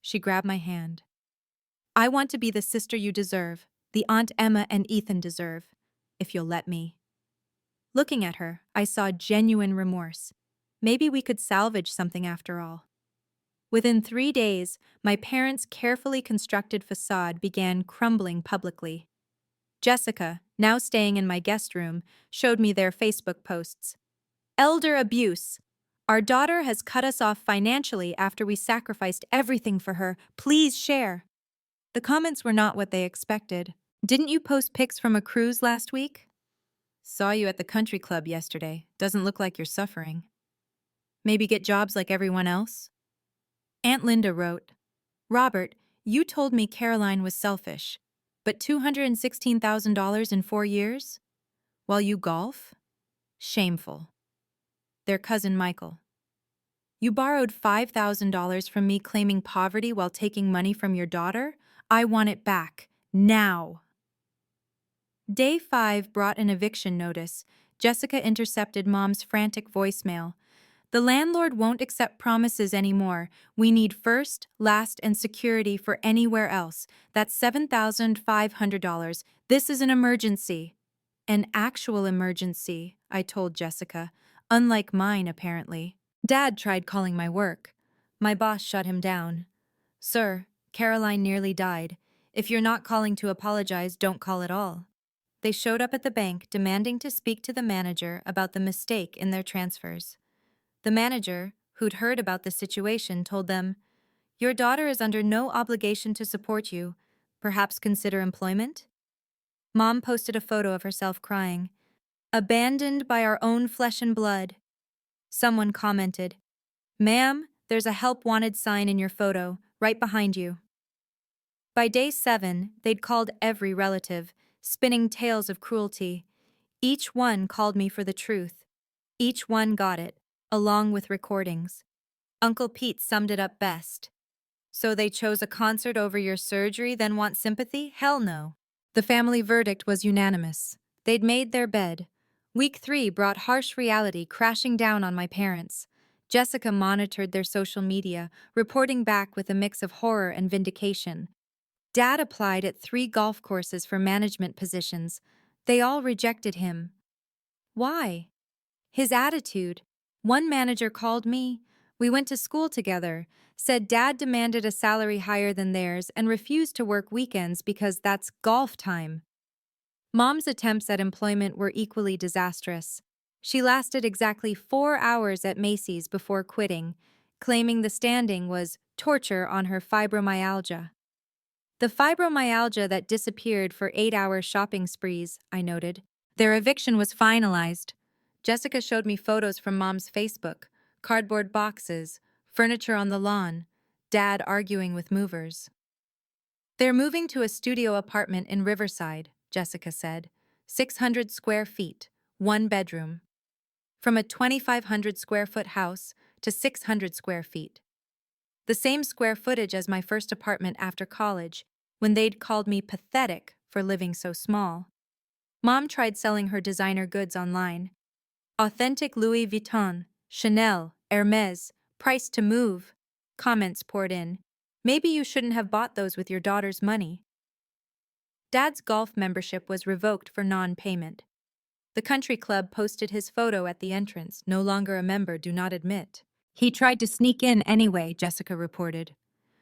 She grabbed my hand. "I want to be the sister you deserve, the Aunt Emma and Ethan deserve, if you'll let me." Looking at her, I saw genuine remorse. Maybe we could salvage something after all. Within 3 days, my parents' carefully constructed facade began crumbling publicly. Jessica, now staying in my guest room, showed me their Facebook posts. "Elder abuse. Our daughter has cut us off financially after we sacrificed everything for her. Please share." The comments were not what they expected. "Didn't you post pics from a cruise last week?" "Saw you at the country club yesterday. Doesn't look like you're suffering." "Maybe get jobs like everyone else?" Aunt Linda wrote, "Robert, you told me Caroline was selfish, but $216,000 in 4 years? While you golf? Shameful." Their cousin Michael, "You borrowed $5,000 from me claiming poverty while taking money from your daughter? I want it back. Now." Day 5 brought an eviction notice. Jessica intercepted Mom's frantic voicemail. The landlord won't accept promises anymore. We need first, last, and security for anywhere else. That's $7,500. This is an emergency. An actual emergency, I told Jessica. Unlike mine, apparently. Dad tried calling my work. My boss shut him down. Sir, Caroline nearly died. If you're not calling to apologize, don't call at all. They showed up at the bank demanding to speak to the manager about the mistake in their transfers. The manager, who'd heard about the situation, told them, "Your daughter is under no obligation to support you. Perhaps consider employment?" Mom posted a photo of herself crying, "Abandoned by our own flesh and blood." Someone commented, "Ma'am, there's a help wanted sign in your photo, right behind you." By day 7, they'd called every relative, spinning tales of cruelty. Each one called me for the truth. Each one got it, along with recordings. Uncle Pete summed it up best. "So they chose a concert over your surgery, then want sympathy? Hell no." The family verdict was unanimous. They'd made their bed. Week 3 brought harsh reality crashing down on my parents. Jessica monitored their social media, reporting back with a mix of horror and vindication. Dad applied at 3 golf courses for management positions. They all rejected him. Why? His attitude. One manager called me. We went to school together, said Dad demanded a salary higher than theirs and refused to work weekends because that's golf time. Mom's attempts at employment were equally disastrous. She lasted exactly 4 hours at Macy's before quitting, claiming the standing was torture on her fibromyalgia. The fibromyalgia that disappeared for 8-hour shopping sprees, I noted. Their eviction was finalized. Jessica showed me photos from Mom's Facebook, cardboard boxes, furniture on the lawn, Dad arguing with movers. "They're moving to a studio apartment in Riverside," Jessica said. 600 square feet, 1 bedroom. From a 2,500 square foot house to 600 square feet. The same square footage as my first apartment after college, when they'd called me pathetic for living so small. Mom tried selling her designer goods online. Authentic Louis Vuitton, Chanel, Hermes, price to move. Comments poured in. Maybe you shouldn't have bought those with your daughter's money. Dad's golf membership was revoked for non-payment. The country club posted his photo at the entrance, "No longer a member, do not admit." He tried to sneak in anyway, Jessica reported.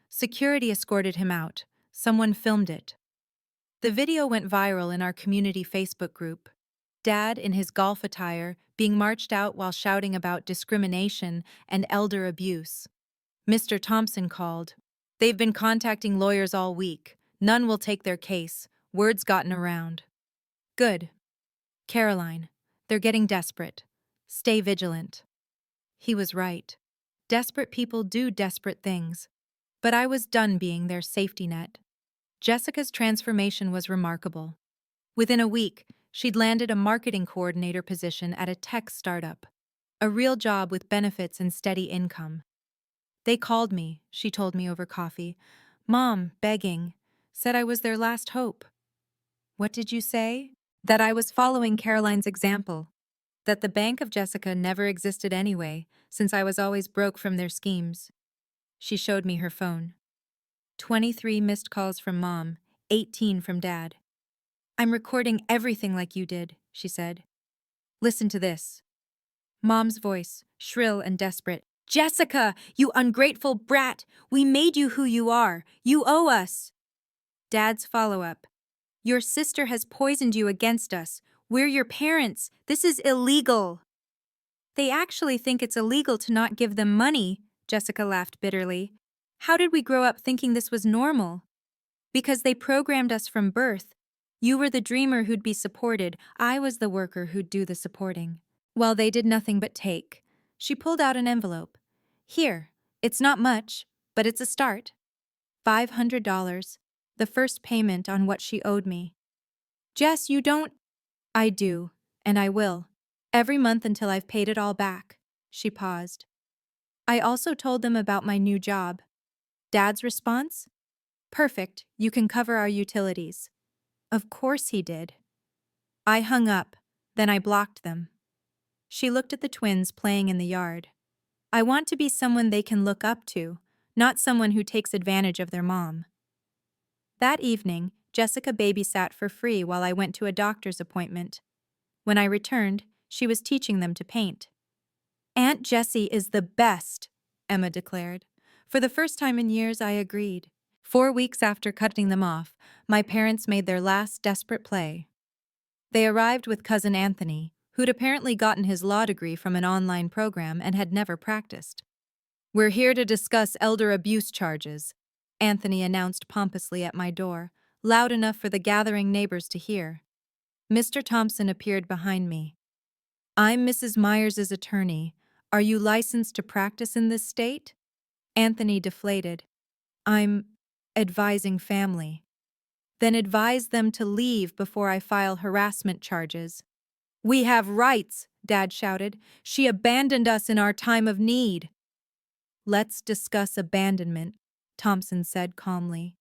Security escorted him out. Someone filmed it. The video went viral in our community Facebook group. Dad, in his golf attire, being marched out while shouting about discrimination and elder abuse. Mr. Thompson called. "They've been contacting lawyers all week. None will take their case. Word's gotten around." Good. Caroline, they're getting desperate. Stay vigilant. He was right. Desperate people do desperate things. But I was done being their safety net. Jessica's transformation was remarkable. Within a week, she'd landed a marketing coordinator position at a tech startup. A real job with benefits and steady income. "They called me," she told me over coffee. "Mom, begging. Said I was their last hope." "What did you say?" "That I was following Caroline's example. That the bank of Jessica never existed anyway, since I was always broke from their schemes." She showed me her phone. 23 missed calls from Mom, 18 from Dad. "I'm recording everything like you did," she said. "Listen to this." Mom's voice, shrill and desperate. "Jessica, you ungrateful brat! We made you who you are. You owe us." Dad's follow-up. "Your sister has poisoned you against us. We're your parents. This is illegal." "They actually think it's illegal to not give them money," Jessica laughed bitterly. "How did we grow up thinking this was normal?" "Because they programmed us from birth. You were the dreamer who'd be supported. I was the worker who'd do the supporting. Well, they did nothing but take." She pulled out an envelope. "Here, it's not much, but it's a start. $500, the first payment on what she owed me." "Jess, you don't—" "I do, and I will. Every month until I've paid it all back." She paused. "I also told them about my new job." Dad's response? "Perfect, you can cover our utilities." Of course he did. I hung up, Then I blocked them. She looked at the twins playing in the yard. I want to be someone they can look up to, not someone who takes advantage of their mom. That evening, Jessica babysat for free while I went to a doctor's appointment. When I returned, she was teaching them to paint. Aunt Jessie is the best, Emma declared. For the first time in years, I agreed. 4 weeks after cutting them off, my parents made their last desperate play. They arrived with cousin Anthony, who'd apparently gotten his law degree from an online program and had never practiced. "We're here to discuss elder abuse charges," Anthony announced pompously at my door, loud enough for the gathering neighbors to hear. Mr. Thompson appeared behind me. "I'm Mrs. Myers' attorney. Are you licensed to practice in this state?" Anthony deflated. "I'm advising family." "Then advise them to leave before I file harassment charges." "We have rights," Dad shouted. "She abandoned us in our time of need." "Let's discuss abandonment," Thompson said calmly.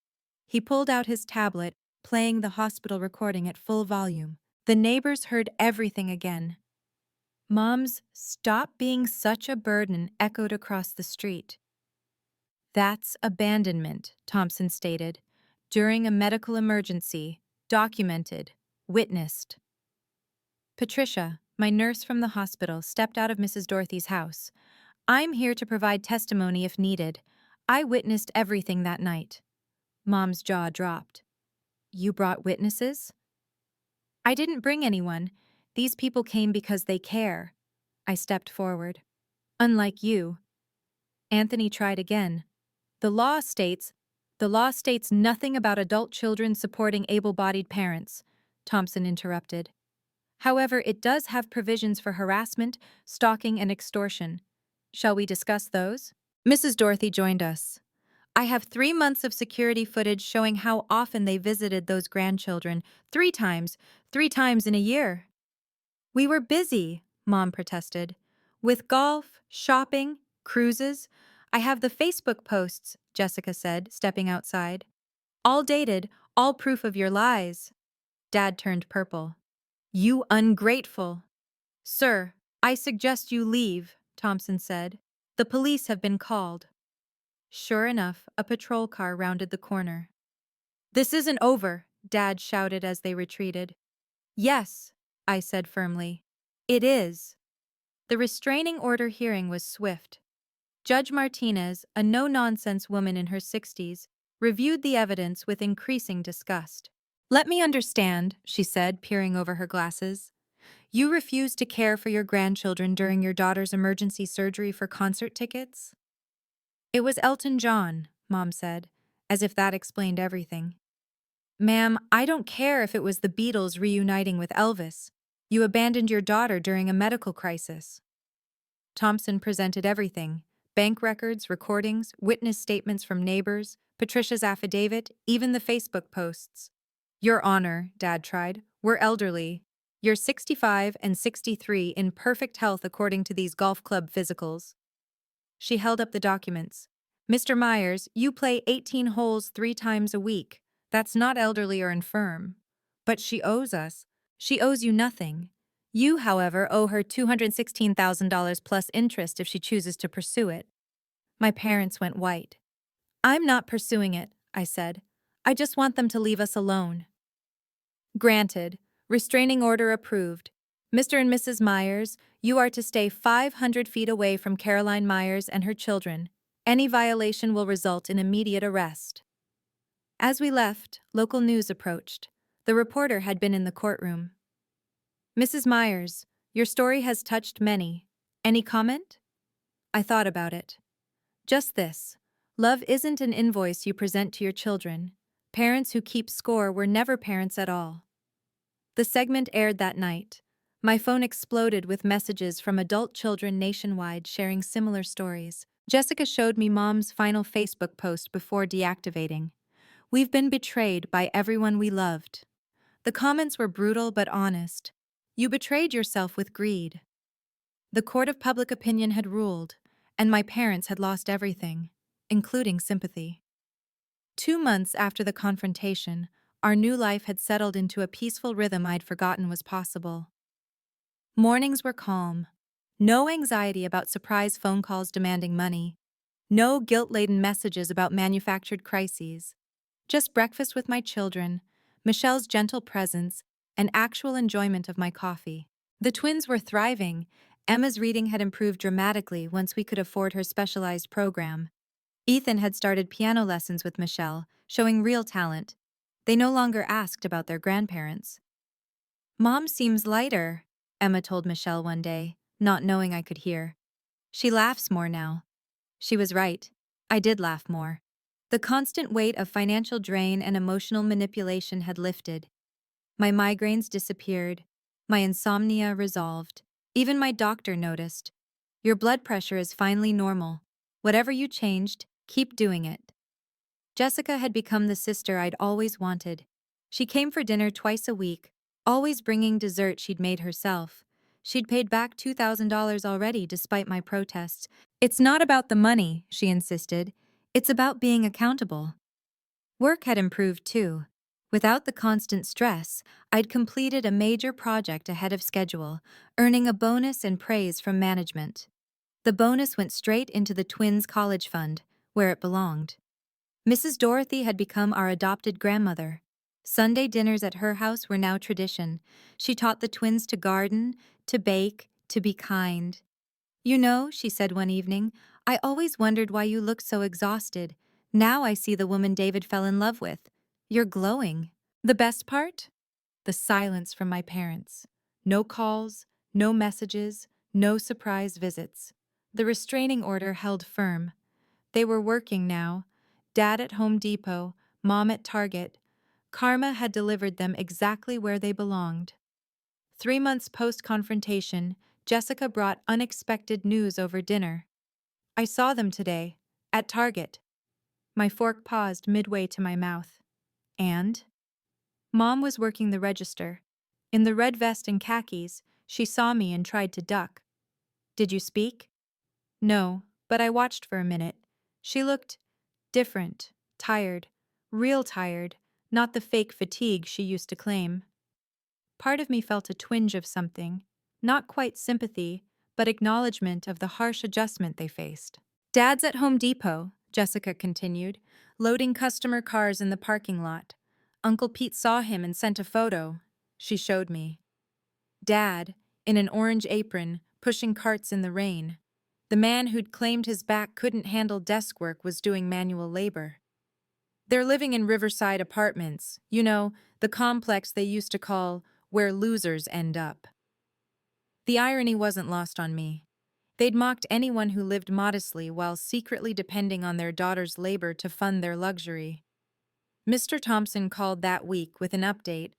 He pulled out his tablet, playing the hospital recording at full volume. The neighbors heard everything again. "Mom's stop being such a burden" echoed across the street. "That's abandonment," Thompson stated. "During a medical emergency, documented, witnessed." Patricia, my nurse from the hospital, stepped out of Mrs. Dorothy's house. "I'm here to provide testimony if needed. I witnessed everything that night." Mom's jaw dropped. "You brought witnesses?" "I didn't bring anyone. These people came because they care." I stepped forward. "Unlike you." Anthony tried again. The law states nothing about adult children supporting able-bodied parents," Thompson interrupted. "However, it does have provisions for harassment, stalking, and extortion. Shall we discuss those?" Mrs. Dorothy joined us. "I have 3 months of security footage showing how often they visited those grandchildren. 3 times in a year." "We were busy," Mom protested. "With golf, shopping, cruises. I have the Facebook posts," Jessica said, stepping outside. "All dated, all proof of your lies." Dad turned purple. "You ungrateful." "Sir, I suggest you leave," Thompson said. "The police have been called." Sure enough, a patrol car rounded the corner. "This isn't over," Dad shouted as they retreated. "Yes," I said firmly. "It is." The restraining order hearing was swift. Judge Martinez, a no-nonsense woman in her 60s, reviewed the evidence with increasing disgust. "Let me understand," she said, peering over her glasses. "You refused to care for your grandchildren during your daughter's emergency surgery for concert tickets?" "It was Elton John," Mom said, as if that explained everything. "Ma'am, I don't care if it was the Beatles reuniting with Elvis. You abandoned your daughter during a medical crisis." Thompson presented everything: bank records, recordings, witness statements from neighbors, Patricia's affidavit, even the Facebook posts. "Your Honor," Dad tried, "we're elderly. You're 65 and 63 in perfect health according to these golf club physicals." She held up the documents. "Mr. Myers, you play 18 holes 3 times a week. That's not elderly or infirm." "But she owes us." "She owes you nothing. You, however, owe her $216,000 plus interest if she chooses to pursue it." My parents went white. "I'm not pursuing it," I said. "I just want them to leave us alone." "Granted. Restraining order approved. Mr. and Mrs. Myers, you are to stay 500 feet away from Caroline Myers and her children. Any violation will result in immediate arrest." As we left, local news approached. The reporter had been in the courtroom. "Mrs. Myers, your story has touched many. Any comment?" I thought about it. "Just this. Love isn't an invoice you present to your children. Parents who keep score were never parents at all." The segment aired that night. My phone exploded with messages from adult children nationwide sharing similar stories. Jessica showed me Mom's final Facebook post before deactivating. "We've been betrayed by everyone we loved." The comments were brutal but honest. "You betrayed yourself with greed." The court of public opinion had ruled, and my parents had lost everything, including sympathy. 2 months after the confrontation, our new life had settled into a peaceful rhythm I'd forgotten was possible. Mornings were calm. No anxiety about surprise phone calls demanding money. No guilt-laden messages about manufactured crises. Just breakfast with my children, Michelle's gentle presence, and actual enjoyment of my coffee. The twins were thriving. Emma's reading had improved dramatically once we could afford her specialized program. Ethan had started piano lessons with Michelle, showing real talent. They no longer asked about their grandparents. "Mom seems lighter," Emma told Michelle one day, not knowing I could hear. "She laughs more now." She was right. I did laugh more. The constant weight of financial drain and emotional manipulation had lifted. My migraines disappeared. My insomnia resolved. Even my doctor noticed. "Your blood pressure is finally normal. Whatever you changed, keep doing it." Jessica had become the sister I'd always wanted. She came for dinner twice a week, always bringing dessert she'd made herself. She'd paid back $2,000 already despite my protests. "It's not about the money," she insisted. "It's about being accountable." Work had improved too. Without the constant stress, I'd completed a major project ahead of schedule, earning a bonus and praise from management. The bonus went straight into the twins' college fund, where it belonged. Mrs. Dorothy had become our adopted grandmother. Sunday dinners at her house were now tradition. She taught the twins to garden, to bake, to be kind. "You know," she said one evening, "I always wondered why you looked so exhausted. Now I see the woman David fell in love with. You're glowing." The best part? The silence from my parents. No calls, no messages, no surprise visits. The restraining order held firm. They were working now. Dad at Home Depot, Mom at Target. Karma had delivered them exactly where they belonged. 3 months post-confrontation, Jessica brought unexpected news over dinner. "I saw them today, at Target." My fork paused midway to my mouth. "And?" Mom was working the register. In the red vest and khakis, she saw me and tried to duck. "Did you speak?" "No, but I watched for a minute. She looked different, tired, real tired, not the fake fatigue she used to claim." Part of me felt a twinge of something, not quite sympathy, but acknowledgement of the harsh adjustment they faced. "Dad's at Home Depot," Jessica continued, "loading customer cars in the parking lot. Uncle Pete saw him and sent a photo." She showed me. Dad, in an orange apron, pushing carts in the rain. The man who'd claimed his back couldn't handle desk work was doing manual labor. They're living in Riverside apartments, you know, the complex they used to call where losers end up. The irony wasn't lost on me. They'd mocked anyone who lived modestly while secretly depending on their daughter's labor to fund their luxury. Mr. Thompson called that week with an update.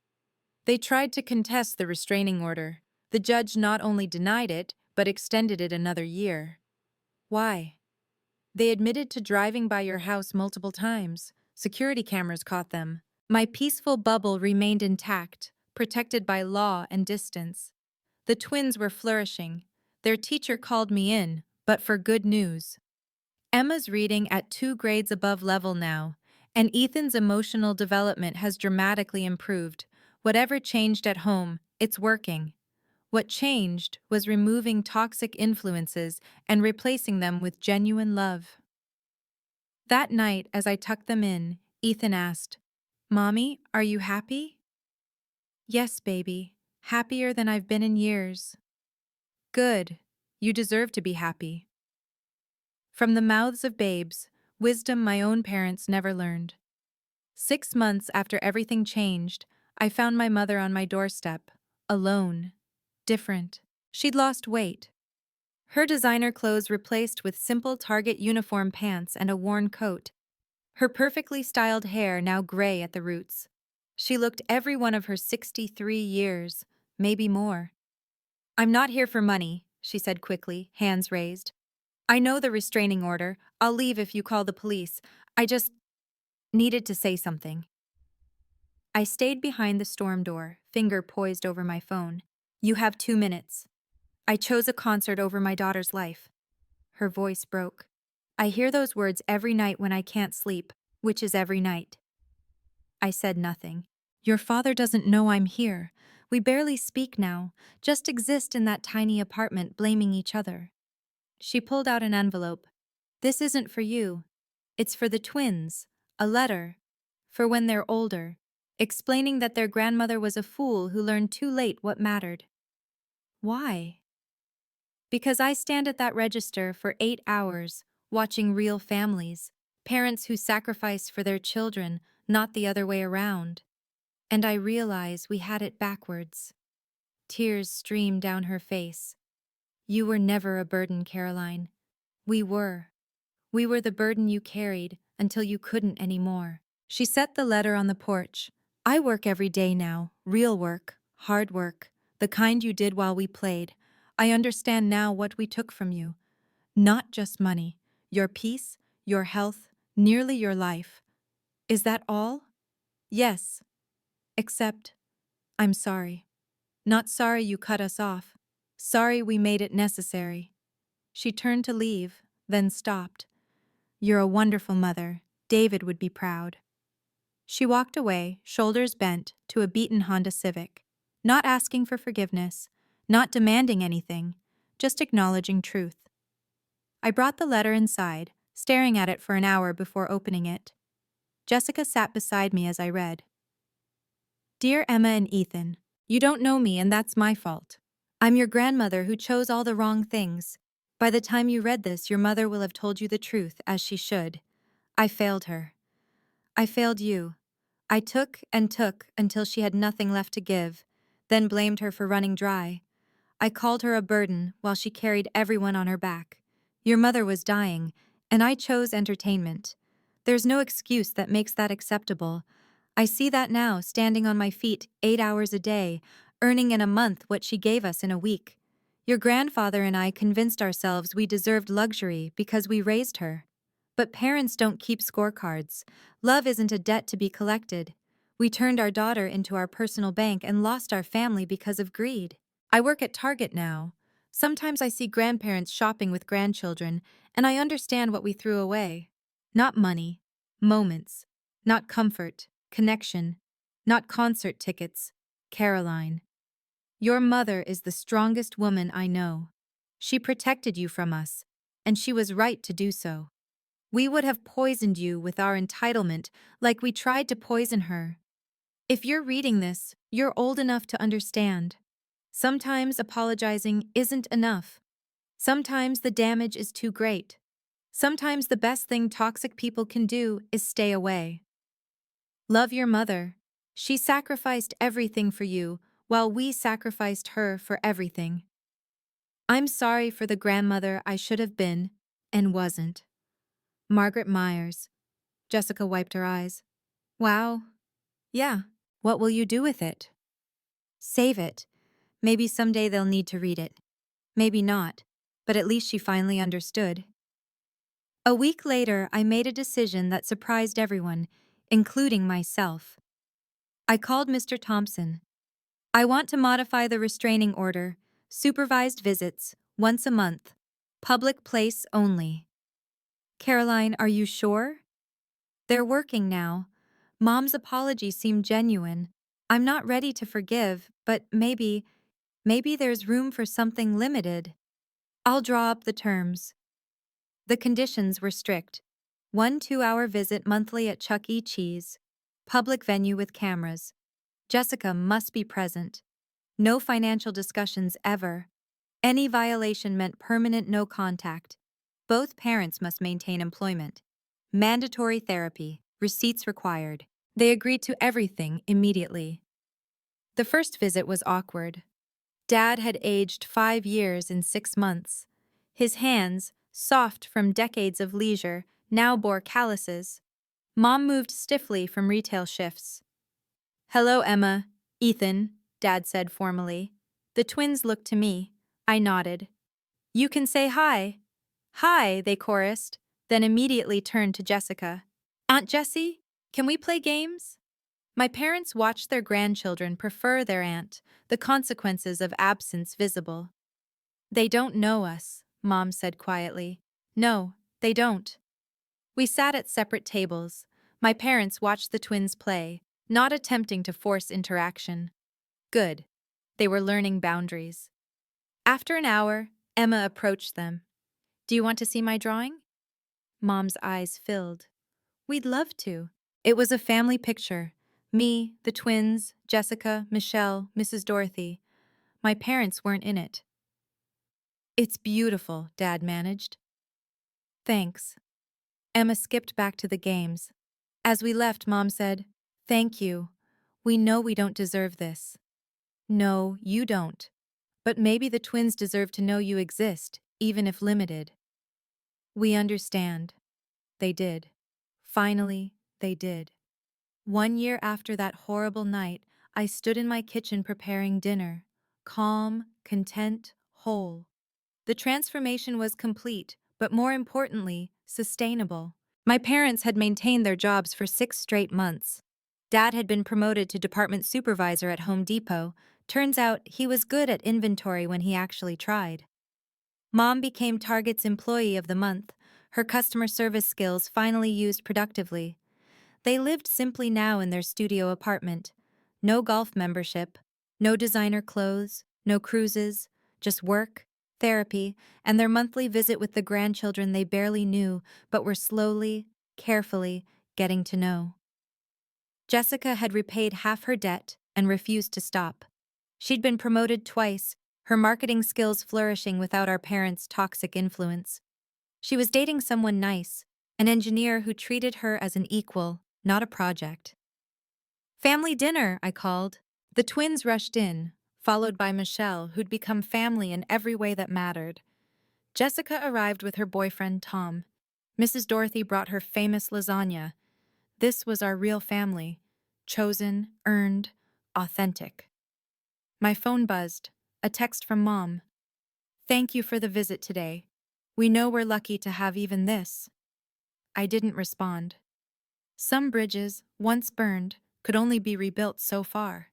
They tried to contest the restraining order. The judge not only denied it, but extended it another year. Why? "They admitted to driving by your house multiple times. Security cameras caught them." My peaceful bubble remained intact, protected by law and distance. The twins were flourishing. Their teacher called me in, but for good news. Emma's reading at 2 grades above level now, and Ethan's emotional development has dramatically improved. Whatever changed at home, it's working. What changed was removing toxic influences and replacing them with genuine love. That night, as I tucked them in, Ethan asked, "Mommy, are you happy?" "Yes, baby. Happier than I've been in years." "Good. You deserve to be happy." From the mouths of babes, wisdom my own parents never learned. 6 months after everything changed, I found my mother on my doorstep, alone, different. She'd lost weight. Her designer clothes replaced with simple Target uniform pants and a worn coat. Her perfectly styled hair now gray at the roots. She looked every one of her 63 years, maybe more. "I'm not here for money," she said quickly, hands raised. "I know the restraining order. I'll leave if you call the police. I just needed to say something." I stayed behind the storm door, finger poised over my phone. "You have 2 minutes. I chose a concert over my daughter's life." Her voice broke. "I hear those words every night when I can't sleep, which is every night." I said nothing. "Your father doesn't know I'm here. We barely speak now, just exist in that tiny apartment blaming each other. She pulled out an envelope. This isn't for you. It's for the twins. A letter. For when they're older. Explaining that their grandmother was a fool who learned too late what mattered. Why? Because I stand at that register for 8 hours, watching real families, parents who sacrifice for their children, not the other way around. And I realize we had it backwards. Tears streamed down her face. You were never a burden, Caroline. We were. We were the burden you carried until you couldn't anymore. She set the letter on the porch. I work every day now, real work, hard work, the kind you did while we played. I understand now what we took from you. Not just money, your peace, your health, nearly your life. Is that all? Yes. Except, I'm sorry. Not sorry you cut us off. Sorry we made it necessary. She turned to leave, then stopped. You're a wonderful mother. David would be proud. She walked away, shoulders bent, to a beaten Honda Civic. Not asking for forgiveness, not demanding anything, just acknowledging truth. I brought the letter inside, staring at it for an hour before opening it. Jessica sat beside me as I read. Dear Emma and Ethan, you don't know me and that's my fault. I'm your grandmother who chose all the wrong things. By the time you read this, your mother will have told you the truth, as she should. I failed her. I failed you. I took and took until she had nothing left to give, then blamed her for running dry. I called her a burden while she carried everyone on her back. Your mother was dying, and I chose entertainment. There's no excuse that makes that acceptable. I see that now, standing on my feet 8 hours a day, earning in a month what she gave us in a week. Your grandfather and I convinced ourselves we deserved luxury because we raised her. But parents don't keep scorecards. Love isn't a debt to be collected. We turned our daughter into our personal bank and lost our family because of greed. I work at Target now. Sometimes I see grandparents shopping with grandchildren, and I understand what we threw away. Not money, moments. Not comfort, connection. Not concert tickets. Caroline. Your mother is the strongest woman I know. She protected you from us, and she was right to do so. We would have poisoned you with our entitlement like we tried to poison her. If you're reading this, you're old enough to understand. Sometimes apologizing isn't enough. Sometimes the damage is too great. Sometimes the best thing toxic people can do is stay away. Love your mother. She sacrificed everything for you, while we sacrificed her for everything. I'm sorry for the grandmother I should have been, and wasn't. Margaret Myers. Jessica wiped her eyes. Wow. Yeah. What will you do with it? Save it. Maybe someday they'll need to read it. Maybe not, but at least she finally understood. A week later, I made a decision that surprised everyone, including myself. I called Mr. Thompson. I want to modify the restraining order, supervised visits, once a month, public place only. Caroline, are you sure? They're working now. Mom's apology seemed genuine. I'm not ready to forgive, but maybe there's room for something limited. I'll draw up the terms. The conditions were strict. 1 2-hour visit monthly at Chuck E. Cheese. Public venue with cameras. Jessica must be present. No financial discussions ever. Any violation meant permanent no contact. Both parents must maintain employment. Mandatory therapy. Receipts required. They agreed to everything immediately. The first visit was awkward. Dad had aged 5 years in 6 months. His hands, soft from decades of leisure, now bore calluses. Mom moved stiffly from retail shifts. Hello, Emma. Ethan, Dad said formally. The twins looked to me. I nodded. You can say hi. Hi, they chorused, then immediately turned to Jessica. Aunt Jessie, can we play games? My parents watched their grandchildren prefer their aunt, the consequences of absence visible. They don't know us, Mom said quietly. No, they don't. We sat at separate tables. My parents watched the twins play, not attempting to force interaction. Good. They were learning boundaries. After an hour, Emma approached them. Do you want to see my drawing? Mom's eyes filled. We'd love to. It was a family picture. Me, the twins, Jessica, Michelle, Mrs. Dorothy. My parents weren't in it. It's beautiful, Dad managed. Thanks. Emma skipped back to the games. As we left, Mom said, Thank you. We know we don't deserve this. No, you don't. But maybe the twins deserve to know you exist, even if limited. We understand. They did. Finally, they did. 1 year after that horrible night, I stood in my kitchen preparing dinner. Calm, content, whole. The transformation was complete, but more importantly, sustainable. My parents had maintained their jobs for 6 straight months. Dad had been promoted to department supervisor at Home Depot. Turns out he was good at inventory when he actually tried. Mom became Target's Employee of the Month, her customer service skills finally used productively. They lived simply now in their studio apartment. No golf membership, no designer clothes, no cruises, just work, therapy, and their monthly visit with the grandchildren they barely knew but were slowly, carefully getting to know. Jessica had repaid half her debt and refused to stop. She'd been promoted twice, her marketing skills flourishing without our parents' toxic influence. She was dating someone nice, an engineer who treated her as an equal, not a project. Family dinner, I called. The twins rushed in, followed by Michelle, who'd become family in every way that mattered. Jessica arrived with her boyfriend, Tom. Mrs. Dorothy brought her famous lasagna. This was our real family. Chosen, earned, authentic. My phone buzzed. A text from Mom. Thank you for the visit today. We know we're lucky to have even this. I didn't respond. Some bridges, once burned, could only be rebuilt so far.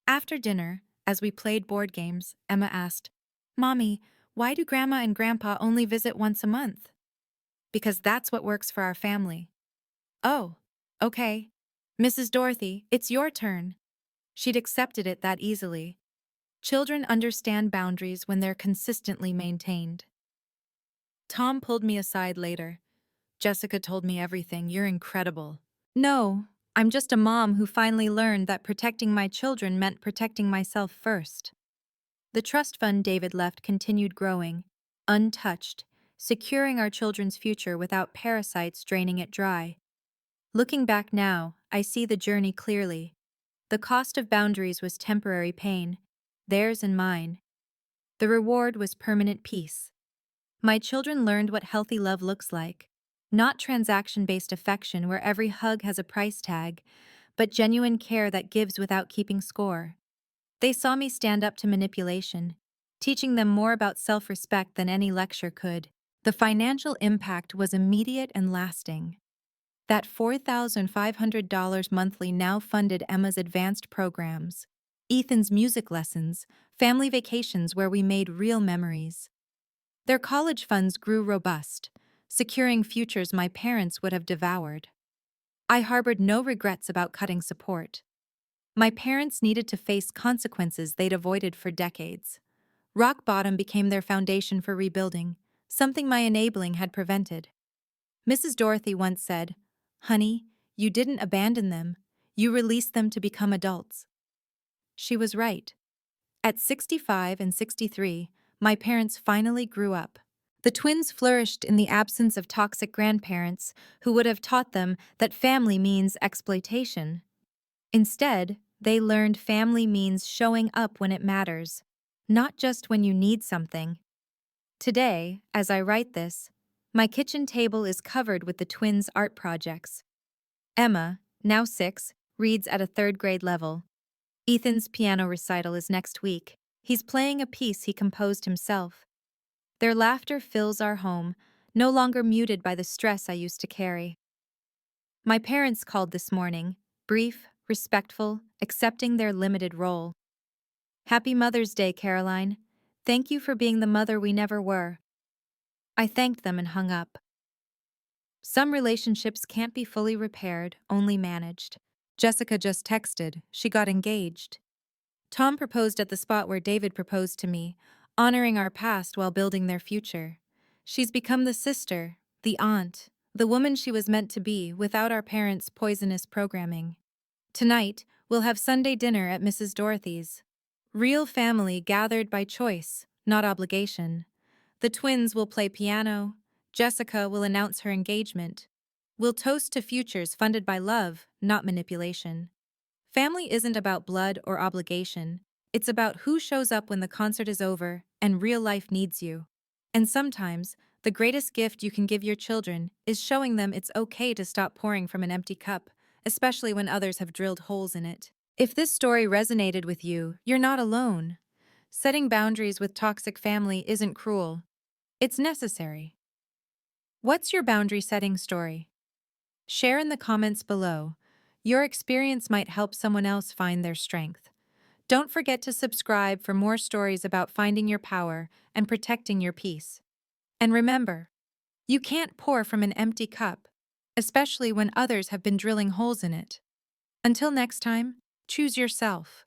After dinner, as we played board games, Emma asked, Mommy, why do Grandma and Grandpa only visit once a month? Because that's what works for our family. Oh, okay. Mrs. Dorothy, it's your turn. She'd accepted it that easily. Children understand boundaries when they're consistently maintained. Tom pulled me aside later. Jessica told me everything. You're incredible. No, I'm just a mom who finally learned that protecting my children meant protecting myself first. The trust fund David left continued growing, untouched, securing our children's future without parasites draining it dry. Looking back now, I see the journey clearly. The cost of boundaries was temporary pain, theirs and mine. The reward was permanent peace. My children learned what healthy love looks like. Not transaction-based affection where every hug has a price tag, but genuine care that gives without keeping score. They saw me stand up to manipulation, teaching them more about self-respect than any lecture could. The financial impact was immediate and lasting. That $4,500 monthly now funded Emma's advanced programs, Ethan's music lessons, family vacations where we made real memories. Their college funds grew robust, securing futures my parents would have devoured. I harbored no regrets about cutting support. My parents needed to face consequences they'd avoided for decades. Rock bottom became their foundation for rebuilding, something my enabling had prevented. Mrs. Dorothy once said, Honey, you didn't abandon them, you released them to become adults. She was right. At 65 and 63, my parents finally grew up. The twins flourished in the absence of toxic grandparents who would have taught them that family means exploitation. Instead, they learned family means showing up when it matters, not just when you need something. Today, as I write this, my kitchen table is covered with the twins' art projects. Emma, now 6, reads at a 3rd grade level. Ethan's piano recital is next week. He's playing a piece he composed himself. Their laughter fills our home, no longer muted by the stress I used to carry. My parents called this morning, brief, respectful, accepting their limited role. Happy Mother's Day, Caroline. Thank you for being the mother we never were. I thanked them and hung up. Some relationships can't be fully repaired, only managed. Jessica just texted, she got engaged. Tom proposed at the spot where David proposed to me, honoring our past while building their future. She's become the sister, the aunt, the woman she was meant to be without our parents' poisonous programming. Tonight, we'll have Sunday dinner at Mrs. Dorothy's. Real family gathered by choice, not obligation. The twins will play piano. Jessica will announce her engagement. We'll toast to futures funded by love, not manipulation. Family isn't about blood or obligation. It's about who shows up when the concert is over and real life needs you. And sometimes, the greatest gift you can give your children is showing them it's okay to stop pouring from an empty cup, especially when others have drilled holes in it. If this story resonated with you, you're not alone. Setting boundaries with toxic family isn't cruel. It's necessary. What's your boundary setting story? Share in the comments below. Your experience might help someone else find their strength. Don't forget to subscribe for more stories about finding your power and protecting your peace. And remember, you can't pour from an empty cup, especially when others have been drilling holes in it. Until next time, choose yourself.